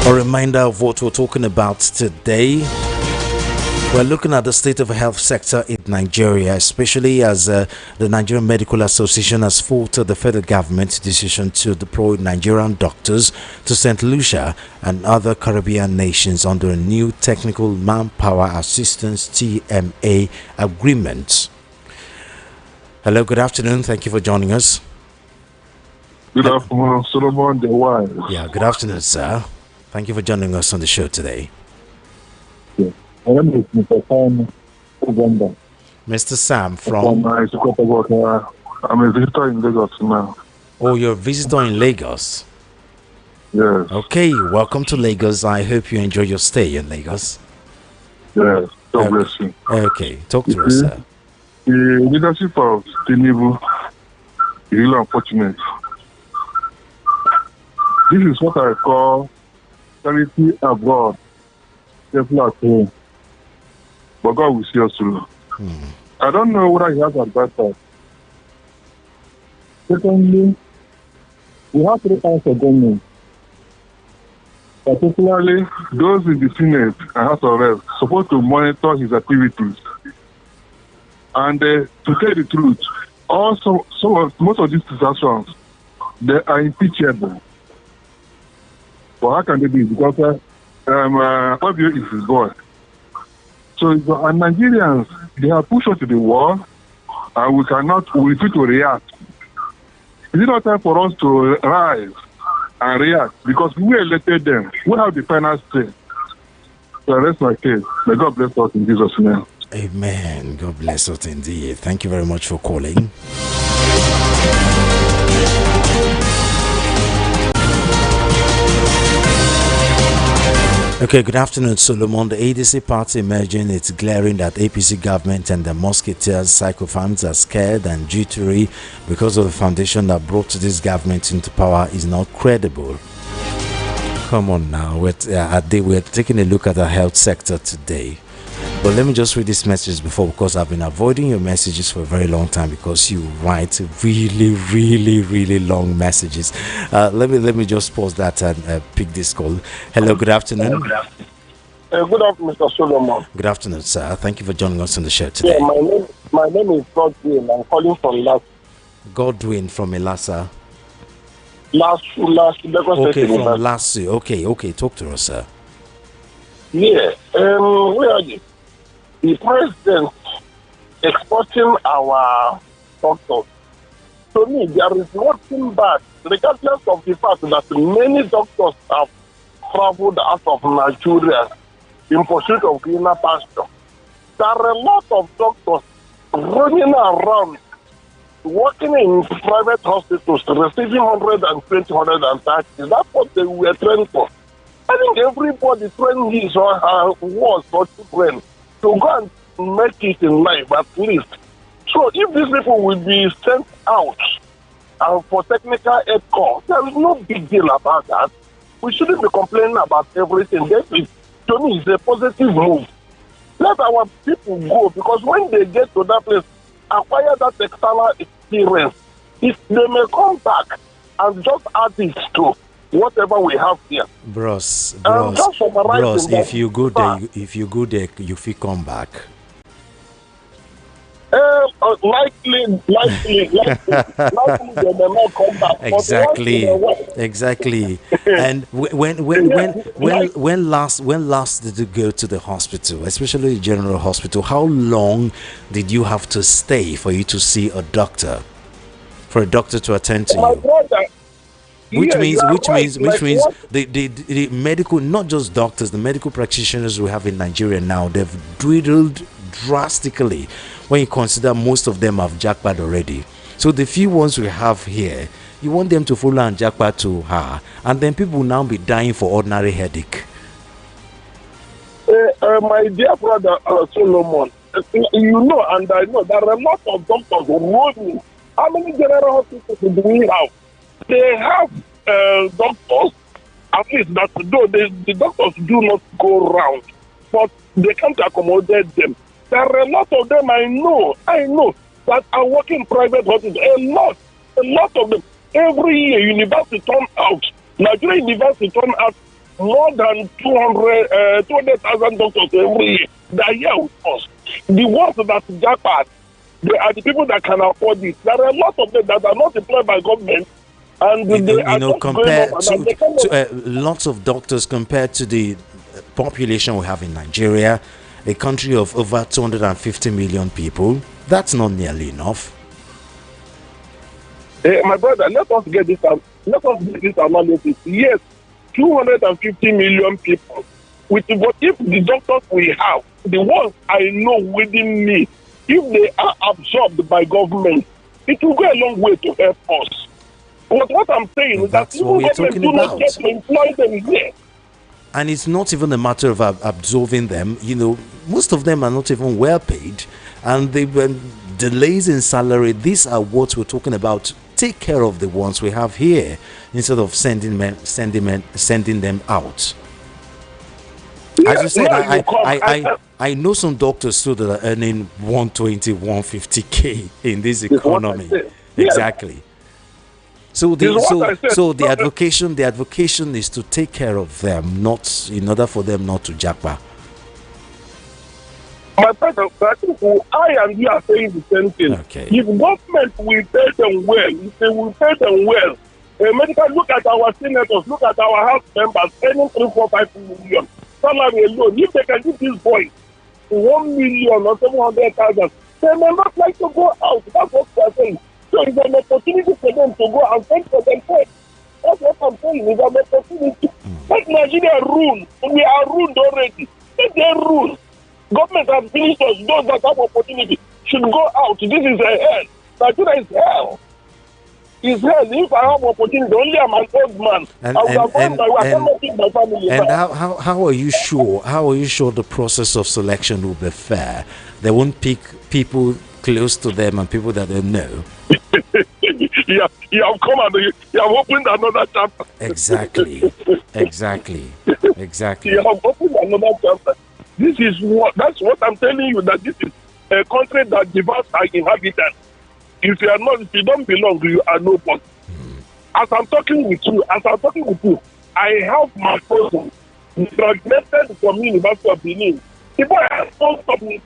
A reminder of what we're talking about today. We're looking at the state of the health sector in Nigeria, especially as the Nigerian Medical Association has faulted the federal government's decision to deploy Nigerian doctors to St. Lucia and other Caribbean nations under a new Technical Manpower Assistance TMA agreement. Hello, good afternoon. Thank you for joining us. Good afternoon, Solomon the Wise. Yeah, good afternoon, sir. Thank you for joining us on the show today. Yeah. My name is Mr. Sam Uganda. Mr. Sam from... I'm a visitor in Lagos now. Oh, you're a visitor in Lagos? Yes. Okay, welcome to Lagos. I hope you enjoy your stay in Lagos. Yes, God bless you. Okay, talk to us, sir. The leadership of Tinubu is really unfortunate. This is what I call charity abroad, careful at home. But God will see us through. I don't know whether he has advised us. Secondly, we have three kinds of government. Particularly those in the Senate and House of Reps supposed to monitor his activities. And to tell the truth, also most of these transactions, they are impeachable. But how can they be? Because Obio is his boy. So and Nigerians, they have pushed us to the wall, and we refuse to react. Is it not time for us to rise and react? Because we elected them. We have the final say. So that's my case. May God bless us in Jesus' name. Amen. God bless us indeed. Thank you very much for calling. Okay, good afternoon, Solomon. The ADC party emerging, it's glaring that APC government and the Musketeers psychophants are scared and jittery because of the foundation that brought this government into power is not credible. Come on now, we're taking a look at the health sector today. But let me just read this message before, because I've been avoiding your messages for a very long time because you write really long messages. Let me just pause that and pick this call. Hello, good afternoon. Good afternoon, Mr. Solomon. Good afternoon, sir. Thank you for joining us on the show today. Yeah, my name is Godwin. I'm calling from Lassa. Godwin from Elasa. Last. Okay, from Lassu. Okay. Talk to us, sir. Yeah. Where are you? the president exporting our doctors. To me, there is nothing bad, regardless of the fact that many doctors have traveled out of Nigeria in pursuit of greener pasture. There are a lot of doctors running around, working in private hospitals, receiving 120, 130. That's what they were trained for. I think everybody trained his or her was or children to go and make it in life at least. So if these people will be sent out for technical aid call, there is no big deal about that. We shouldn't be complaining about everything. That is, to me, is a positive move. Let our people go, because when they get to that place, acquire that external experience, if they may come back and just add it to whatever we have here. Bros, if you go there, you feel come back. Likely, they may not come back. Exactly. And when last did you go to the hospital, especially the general hospital? How long did you have to stay for you to see a doctor, for a doctor to attend to you? Brother, Which means the medical, not just doctors, the medical practitioners we have in Nigeria now, they've dwindled drastically when you consider most of them have jackpot already. So the few ones we have here, you want them to follow and jackpot to her, and then people will now be dying for ordinary headache. My dear brother Solomon, you know and I know there are a lot of doctors running. How many general hospitals do we have? They have doctors, at least that though the doctors do not go round, but they can't accommodate them. There are a lot of them I know that are working private hospitals. A lot of them. Every year, university turn out, Nigeria university turn out more than 200,000 doctors every year. They are here with us. The ones that jackpot, they are the people that can afford it. There are a lot of them that are not employed by government. And compared to lots of doctors compared to the population we have in Nigeria, a country of over 250 million people, that's not nearly enough. My brother, let us get this analysis. Yes, 250 million people. But if the doctors we have, the ones I know within me, if they are absorbed by government, it will go a long way to help us. But what I'm saying is that what we're talking about. Not get to employ them here. And it's not even a matter of absorbing them. You know, most of them are not even well paid, and they delays in salary. These are what we're talking about. Take care of the ones we have here instead of sending them out. As you said, I know some doctors too that are earning 120, 150k in this economy. Exactly. So the advocation is to take care of them, not in order for them not to jackpot. My brother, I and you are saying the same thing. Okay. If government will pay them well, if they will pay them well, medical, look at our senators, look at our house members earning 3, 4, 5 million salary alone. If they can give this boy 1 million or 700,000, they may not like to go out. That's what they are saying. So it's an opportunity for them to go and fight for themselves. That's what I'm saying. It's an opportunity. Let Nigeria rule. We are ruled already. Let them rule. Government has finished us. Those that have opportunity should go out. This is a hell. Nigeria is hell. It's hell. If I have opportunity, only I'm an old man. And how are you sure? How are you sure the process of selection will be fair? They won't pick people close to them and people that they know. You have come and you have opened another chapter. Exactly. You have opened another chapter. That's what I'm telling you, that this is a country that divides our inhabitants. If you don't belong, you are no person. As I'm talking with you, I have my person graduated from University of Benin. The boy has not stopped me.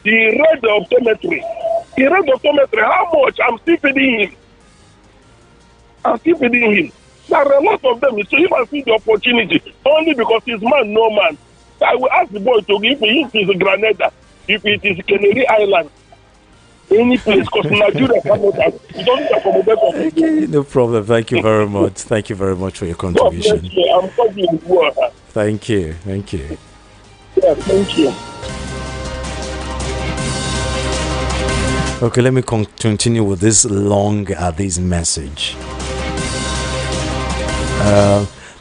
He read the optometry. How much? I'm still feeding him. There are a lot of them. So if I see the opportunity, only because he's man, no man. I will ask the boy to give me if it is Grenada, if it is Canary Island, any place, because Nigeria don't accommodate us. Okay, no problem. Thank you very much. Thank you very much for your contribution. I'm talking in word. Thank you. Thank you. Yeah, thank you. Okay, let me continue with this this message.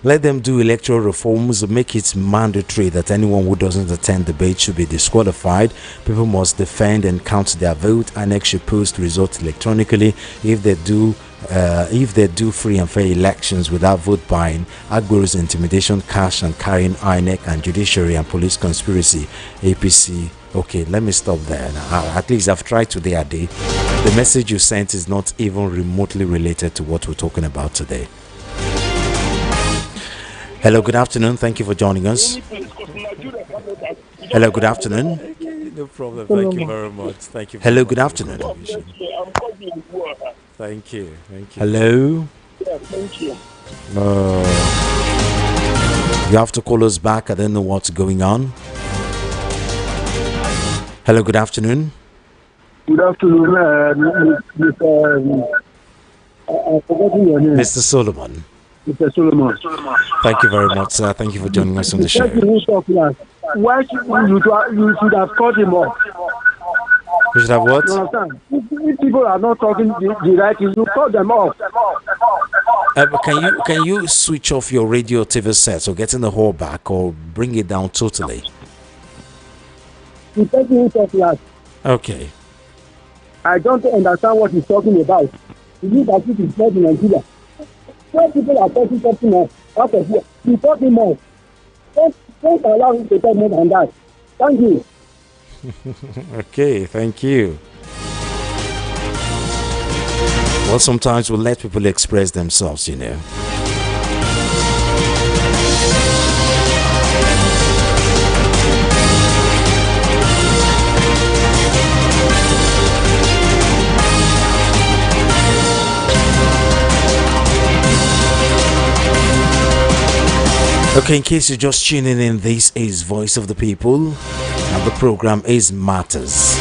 Let them do electoral reforms, make it mandatory that anyone who doesn't attend debate should be disqualified. People must defend and count their vote. INEC should post results electronically. If they do free and fair elections without vote buying, Agbo's intimidation, cash and carrying, INEC and judiciary and police conspiracy, APC. Okay, let me stop there. At least I've tried today, Ade. The message you sent is not even remotely related to what we're talking about today. Hello, good afternoon. Thank you for joining us. Hello, good afternoon. No problem. Thank you very much. Thank you. Hello, good afternoon. Thank you. Thank you. Hello. Yeah, thank you. You have to call us back. I don't know what's going on. Hello, good afternoon. Good afternoon, Mr. Solomon. Mr. Solomon. Thank you very much, sir. Thank you for joining us on the show. Why should you should have cut him off? You should have what? You understand? If people are not talking the right thing, you cut them off. Can you switch off your radio TV set or get in the hall back or bring it down totally? Okay. I don't understand what he's talking about. He means that it is not in Nigeria. When people are talking something else out of here, you talk him off. Don't allow him to talk more than that. Thank you. Okay, thank you. Well, sometimes we'll let people express themselves, you know. Okay, in case you're just tuning in, this is Voice of the People, and the program is Matters.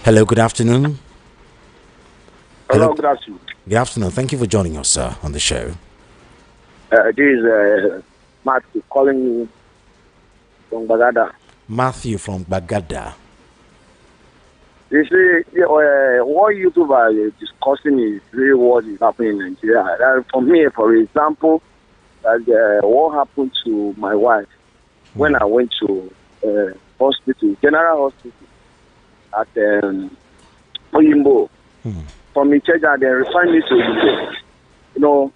Hello, good afternoon. Hello, good afternoon. Good afternoon. Thank you for joining us, sir, on the show. This is Matthew calling you from Bagada. Matthew from Bagada. You see, what YouTube are discussing is really what is happening in Nigeria. For me, for example, what happened to my wife when I went to hospital, General Hospital at Oyimbo. From Icheja, they referred me to Oyimbo. You know,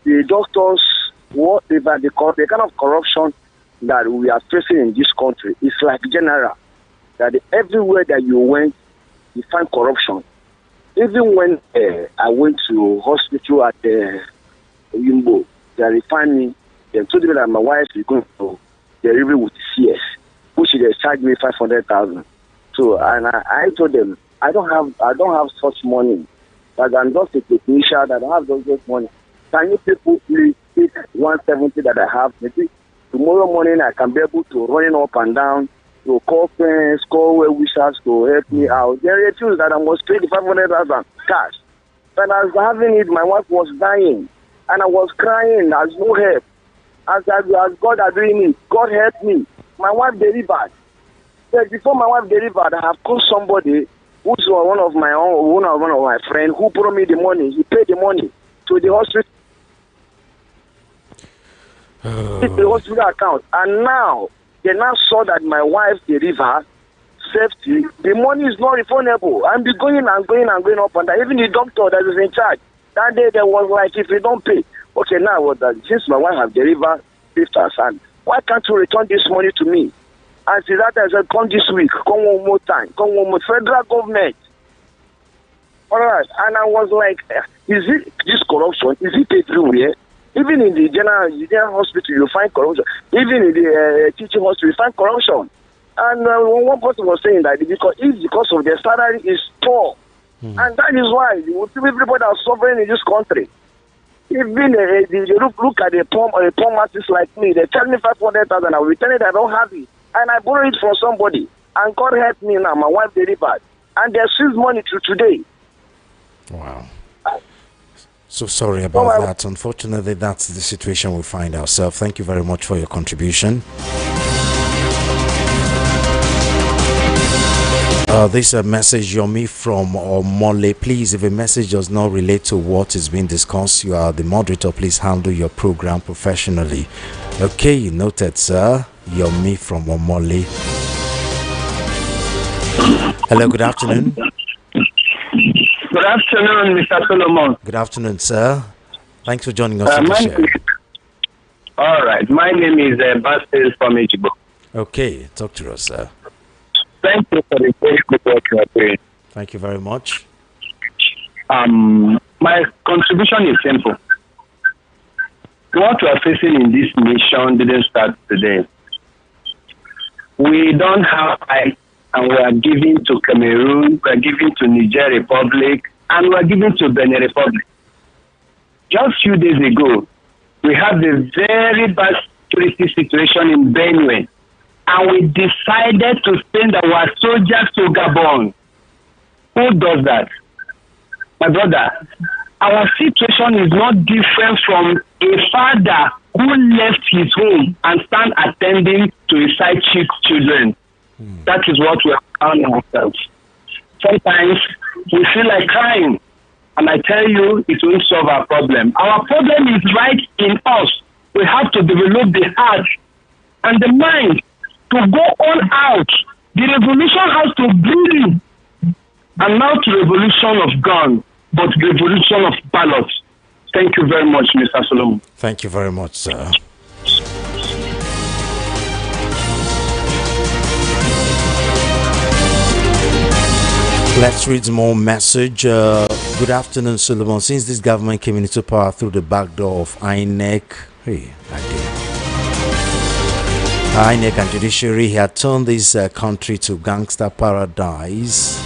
the doctors, whatever the kind of corruption that we are facing in this country is like general. That everywhere that you went, you find corruption. Even when I went to hospital at Oyimbo, they refined me. They told me that my wife is going to deliver with CS, which they charged me 500,000. So, and I told them I don't have such money. That I'm just a technician. That I don't have those money. Can you people please take 170 that I have? Maybe tomorrow morning I can be able to run up and down. To call friends, call well-wishers to help me out. They refused that I must pay the 500,000 cash. When I was having it, my wife was dying. And I was crying. There's no help. As God are doing it, God help me. My wife delivered. But before my wife delivered, I have called somebody who's one of my friends who brought me the money. He paid the money to the hospital. The hospital account. And now, they now saw that my wife delivered safety. The money is not refundable. I'm be going up and down. Even the doctor that is in charge, that day there was like, if you don't pay, okay, now what that? Since my wife have delivered 50,000, why can't you return this money to me? And see that I said, come this week, come one more time, come one more. Federal government. All right, and I was like, is it this corruption? Is it everywhere? Even in the general hospital, you find corruption. Even in the teaching hospital, you find corruption. And one person was saying that because of their salary is poor. And that is why everybody are suffering in this country. Even you look at a poor masses like me, they tell me 500,000, I will tell it I don't have it. And I borrow it from somebody. And God help me now, my wife very bad. And they seized money to today. Wow. So sorry about that. Unfortunately, that's the situation we find ourselves. Thank you very much for your contribution. This message, Yomi from Omole. Please, if a message does not relate to what is being discussed, you are the moderator. Please handle your program professionally. Okay, noted, sir. Yomi from Omole. Hello, good afternoon. Good afternoon, Mr. Solomon. Good afternoon, sir. Thanks for joining us on the show. All right. My name is Basil from Ejibo. Okay, talk to us, sir. Thank you for the very good work you are doing. Thank you very much. My contribution is simple. What we are facing in this nation didn't start today. We don't have rights, and we are giving to Cameroon, we are giving to Niger Republic, and we are giving to Benin Republic. Just a few days ago, we had a very bad security situation in Benue, and we decided to send our soldiers to Gabon. Who does that? My brother, our situation is not different from a father who left his home and stand attending to his side chick children. That is what we have found ourselves. Sometimes we feel like crying, and I tell you, it won't solve our problem. Our problem is right in us. We have to develop the heart and the mind to go all out. The revolution has to breathe, and not revolution of gun, but revolution of ballot. Thank you very much, Mr. Solomon. Thank you very much, sir. Let's read more message. Good afternoon, Solomon. Since this government came into power through the back door of INEC, INEC and judiciary, he had turned this country to gangster paradise.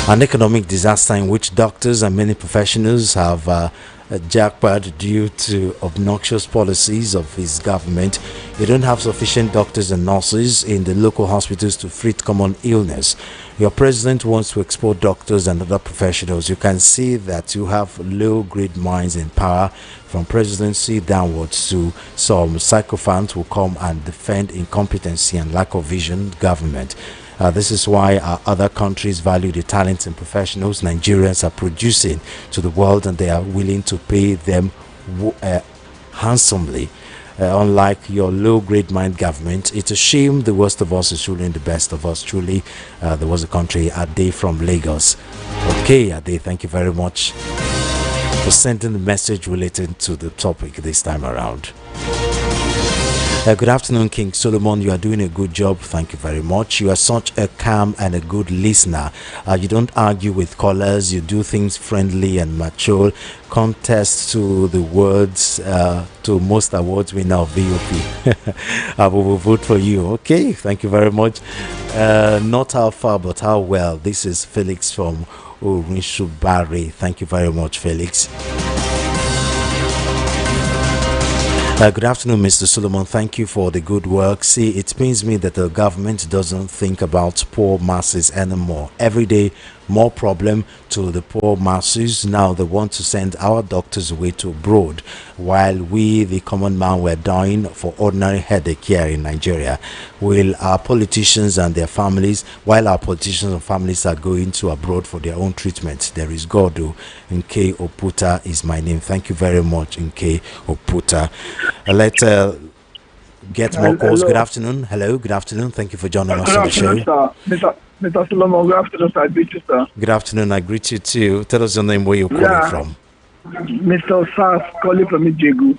An economic disaster in which doctors and many professionals have jackpot due to obnoxious policies of his government. You don't have sufficient doctors and nurses in the local hospitals to treat common illness. Your president wants to export doctors and other professionals. You can see that you have low-grade minds in power, from presidency downwards to some sycophants who come and defend incompetency and lack of vision government. This is why other countries value the talents and professionals Nigerians are producing to the world, and they are willing to pay them handsomely. Unlike your low-grade mind government, it's a shame the worst of us is ruling the best of us. Truly, there was a country, Ade from Lagos. Okay, Ade, thank you very much for sending the message related to the topic this time around. Good afternoon, King Solomon. You are doing a good job. Thank you very much. You are such a calm and a good listener. You don't argue with callers. You do things friendly and mature. Contest to the words, to most awards winner of VOP. I will vote for you. Okay, thank you very much. Not how far, but how well. This is Felix from Orinshubari. Thank you very much, Felix. Good afternoon, Mr. Solomon. Thank you for the good work. See, it pains me that the government doesn't think about poor masses anymore. Every day, more problem to the poor masses. Now they want to send our doctors away to abroad, while we, the common man, were dying for ordinary headache here in Nigeria. While our politicians and their families are going to abroad for their own treatment. There is Godo. Nke Oputa is my name. Thank you very much, Nke Oputa. Let's get more calls. Good afternoon. Hello, good afternoon. Thank you for joining us on the show. Mr. Solomon, good afternoon, sir. I greet you, sir. Good afternoon. I greet you too. Tell us your name, where you're calling from. Mr. Sars, calling from Ijegu.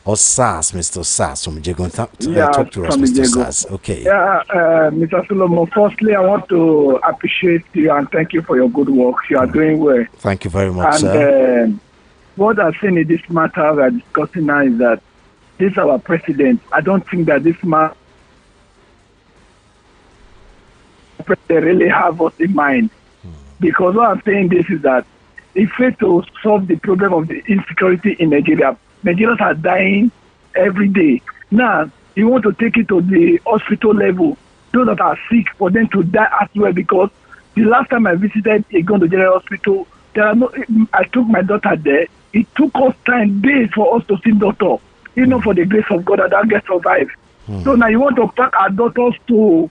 Oh, Sars, Mr. Sars from Ijegu. Talk to us, Mr. Sars. Okay. Yeah, Mr. Solomon, firstly, I want to appreciate you and thank you for your good work. You are doing well. Thank you very much, sir. What I've seen in this matter we are discussing now is that this is our president. I don't think that this man they really have us in mind. Because what I'm saying this is that if we to solve the problem of the insecurity in Nigeria, Nigerians are dying every day. Now, you want to take it to the hospital level, those that are sick, for them to die as well, because the last time I visited a General Hospital, I took my daughter there. It took us days for us to see doctor. For the grace of God, I don't get survive. So now you want to pack our daughters to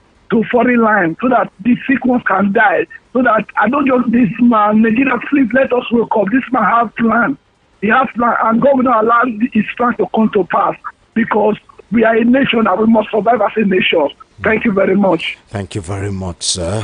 foreign land so that the sick ones can die. So that I don't just this man, Nigeria, please let us wake up. This man has plan. He has plan, and God will not allow his plan to come to pass, because we are a nation and we must survive as a nation. Thank you very much. Thank you very much, sir.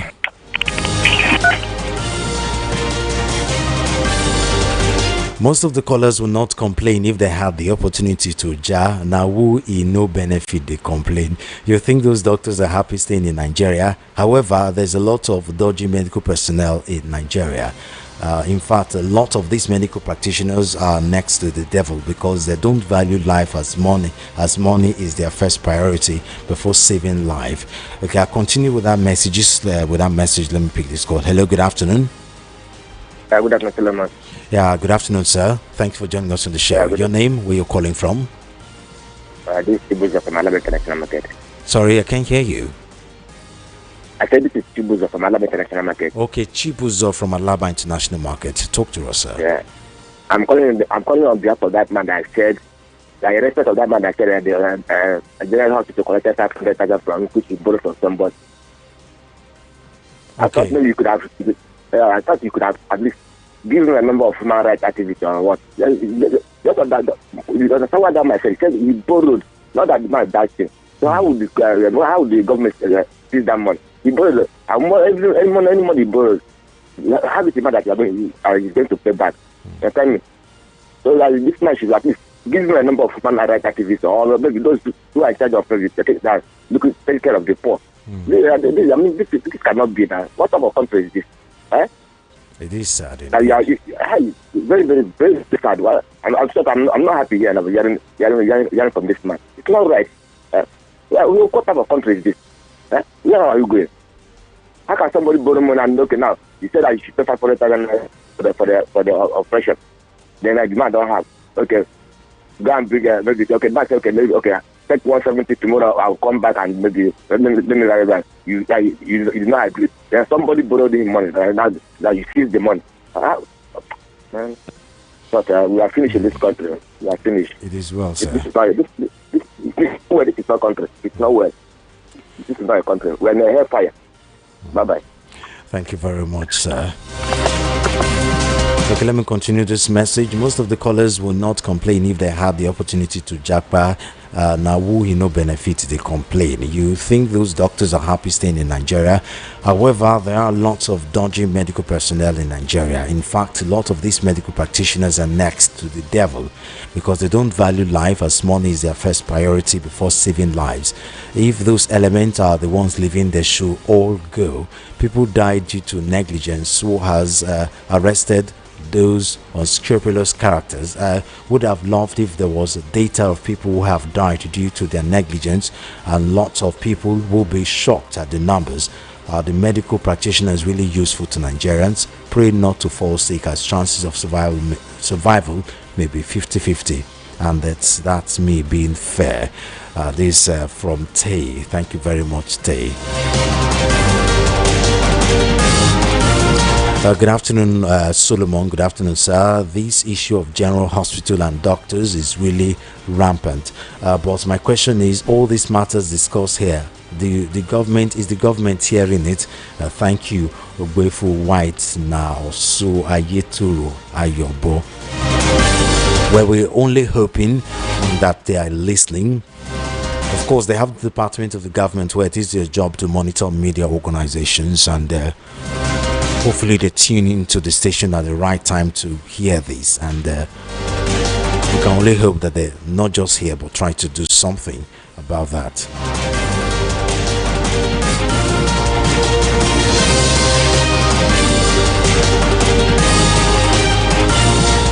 Most of the callers will not complain if they had the opportunity to now who in no benefit they complain. You think those doctors are happy staying in Nigeria? However, there's a lot of dodgy medical personnel in Nigeria. In fact, a lot of these medical practitioners are next to the devil, because they don't value life as money is their first priority before saving life. Okay, I'll continue with that message. With that message, let me pick this call. Hello, good afternoon. Good afternoon, Solomon. Yeah, good afternoon, sir. Thanks for joining us on the show. Your name, where you're calling from? This is Chibuzo from Alaba International Market. Sorry, I can't hear you. I said this is Chibuzo from Alaba International Market. Okay, Chibuzo from Alaba International Market. Talk to us, sir. Yeah, I'm calling on behalf of that man that said, in respect of that man that said that the General Hospital collected 500,000 from which he borrowed from somebody. I thought maybe you could have. I thought you could have at least given a member of human rights activity or what. Just on that, because someone that myself said he borrowed, not that the man that thing. So how would the government seize that money? He borrowed. Any money he borrowed, how is the man that you are going to pay back? You tell me. So that this man should at least give me a number of human rights activists, or maybe those who are in charge of take care of the poor. I mean, this cannot be that. What type of country is this? It is sad. Very, very, very sad. I'm not happy here. I'm hearing from this man. It's not right. What type of country is this? Where are you going? How can somebody borrow money and okay now? You said that you should pay 500,000 for the operation. Then the man don't have. Okay, go and bring maybe okay. That's okay. Maybe okay. Take 170 tomorrow. I'll come back and maybe let me you did not agree. Then somebody borrowed him money. Now you seize the money. Man. But we are finished in this country. We are finished. It is well, sir. This is not country. It's not well. This is not a country. We're in a hellfire. Bye-bye. Thank you very much, sir. Okay, let me continue this message. Most of the callers will not complain if they had the opportunity to jackpot. Now who no benefit they complain. You think those doctors are happy staying in Nigeria? However, there are lots of dodgy medical personnel in Nigeria. In fact, a lot of these medical practitioners are next to the devil, because they don't value life as money is their first priority before saving lives. If those elements are the ones living, they should all go. People died due to negligence. Who has arrested those unscrupulous characters? Would have loved if there was data of people who have died due to their negligence, and lots of people will be shocked at the numbers. The medical practitioner is really useful to Nigerians. Pray not to fall sick, as chances of survival may be 50-50, and that's me being fair. This from Tay. Thank you very much, Tay. Good afternoon, Solomon. Good afternoon, sir. This issue of General Hospital and doctors is really rampant. But my question is, all these matters discussed here, the government, is the government hearing it? Thank you, Ogbefu White now. So Ayeturu Ayobo. Well, we're only hoping that they are listening. Of course, they have the department of the government where it is their job to monitor media organizations, and hopefully they tune into the station at the right time to hear this, and we can only hope that they not just hear but try to do something about that.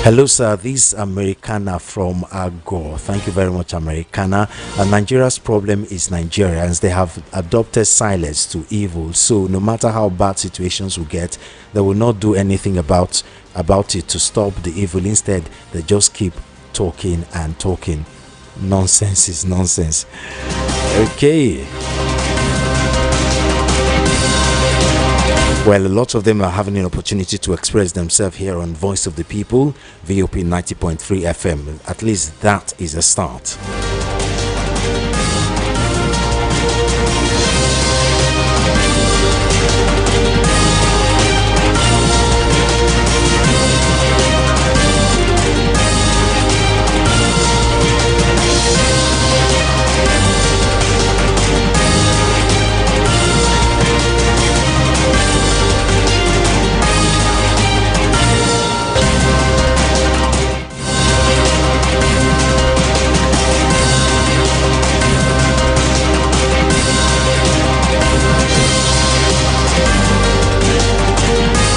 Hello, sir. This is Americana from Agor. Thank you very much, Americana. Nigeria's problem is Nigerians. They have adopted silence to evil. So no matter how bad situations will get, they will not do anything about it to stop the evil. Instead, they just keep talking and talking. Nonsense is nonsense. Okay. Well, a lot of them are having an opportunity to express themselves here on Voice of the People, VOP 90.3 FM. At least that is a start.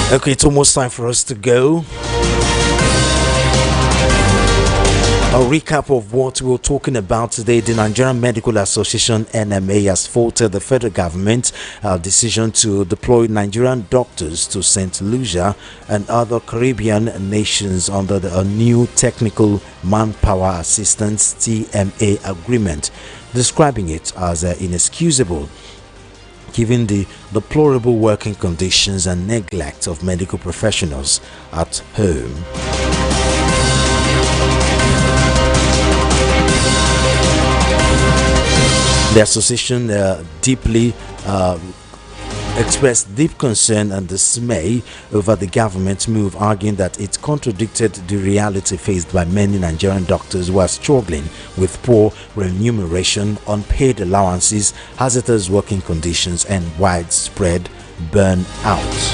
Okay, it's almost time for us to go. A recap of what we were talking about today. The Nigerian Medical Association NMA has faulted the federal government decision to deploy Nigerian doctors to St. Lucia and other Caribbean nations under a new Technical Manpower Assistance TMA agreement, describing it as inexcusable given the deplorable working conditions and neglect of medical professionals at home. The association expressed deep concern and dismay over the government's move, arguing that it contradicted the reality faced by many Nigerian doctors who are struggling with poor remuneration, unpaid allowances, hazardous working conditions, and widespread burnout.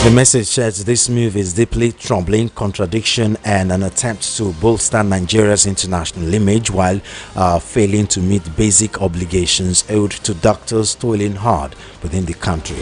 The message says this move is deeply troubling, contradiction, and an attempt to bolster Nigeria's international image while failing to meet basic obligations owed to doctors toiling hard within the country.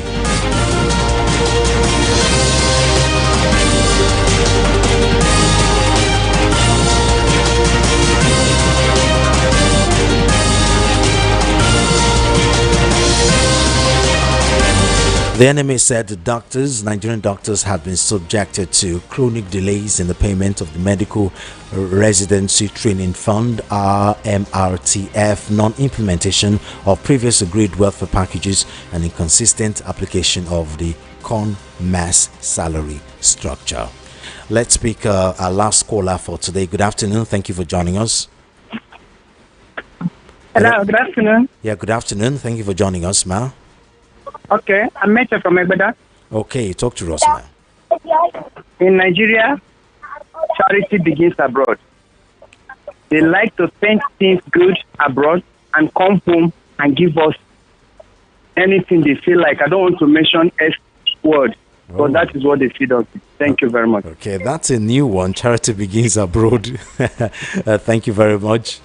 The NMA said the Nigerian doctors had been subjected to chronic delays in the payment of the Medical Residency Training Fund (RMRTF), non-implementation of previous agreed welfare packages, and inconsistent application of the CONMAS salary structure. Let's pick our last caller for today. Good afternoon. Thank you for joining us. Hello, good afternoon. Yeah, good afternoon. Thank you for joining us, Ma. Okay, I'm Amaechi from Egbeda. Okay, talk to us, man. In Nigeria, charity begins abroad. They like to spend things good abroad and come home and give us anything they feel like. I don't want to mention S word, but that is what they feed us. Thank you very much. Okay, that's a new one. Charity begins abroad. Thank you very much.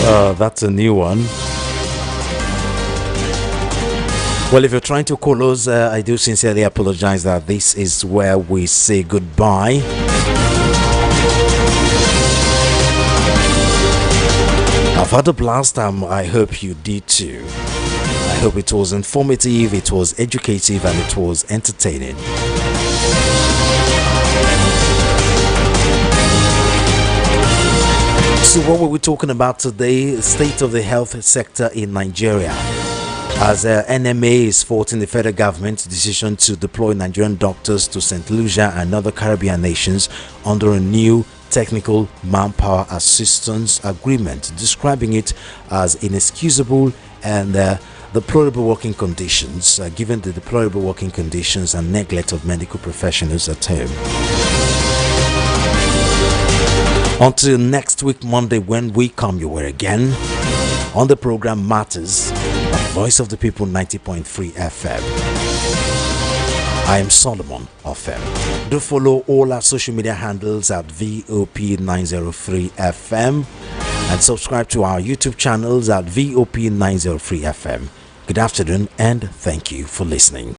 That's a new one. Well, if you're trying to call us, I do sincerely apologize that this is where we say goodbye. I've had a blast. I hope you did too. I hope it was informative, it was educative, and it was entertaining. So what were we talking about today? State of the health sector in Nigeria. As NMA is faulting the federal government's decision to deploy Nigerian doctors to St. Lucia and other Caribbean nations under a new Technical Manpower Assistance Agreement, describing it as inexcusable and deplorable working conditions, given the deplorable working conditions and neglect of medical professionals at home. Until next week, Monday, when we come your way again on the program Matters, Voice of the People 90.3 FM. I am Solomon Ofem. Do follow all our social media handles at VOP903FM and subscribe to our YouTube channels at VOP903FM. Good afternoon and thank you for listening.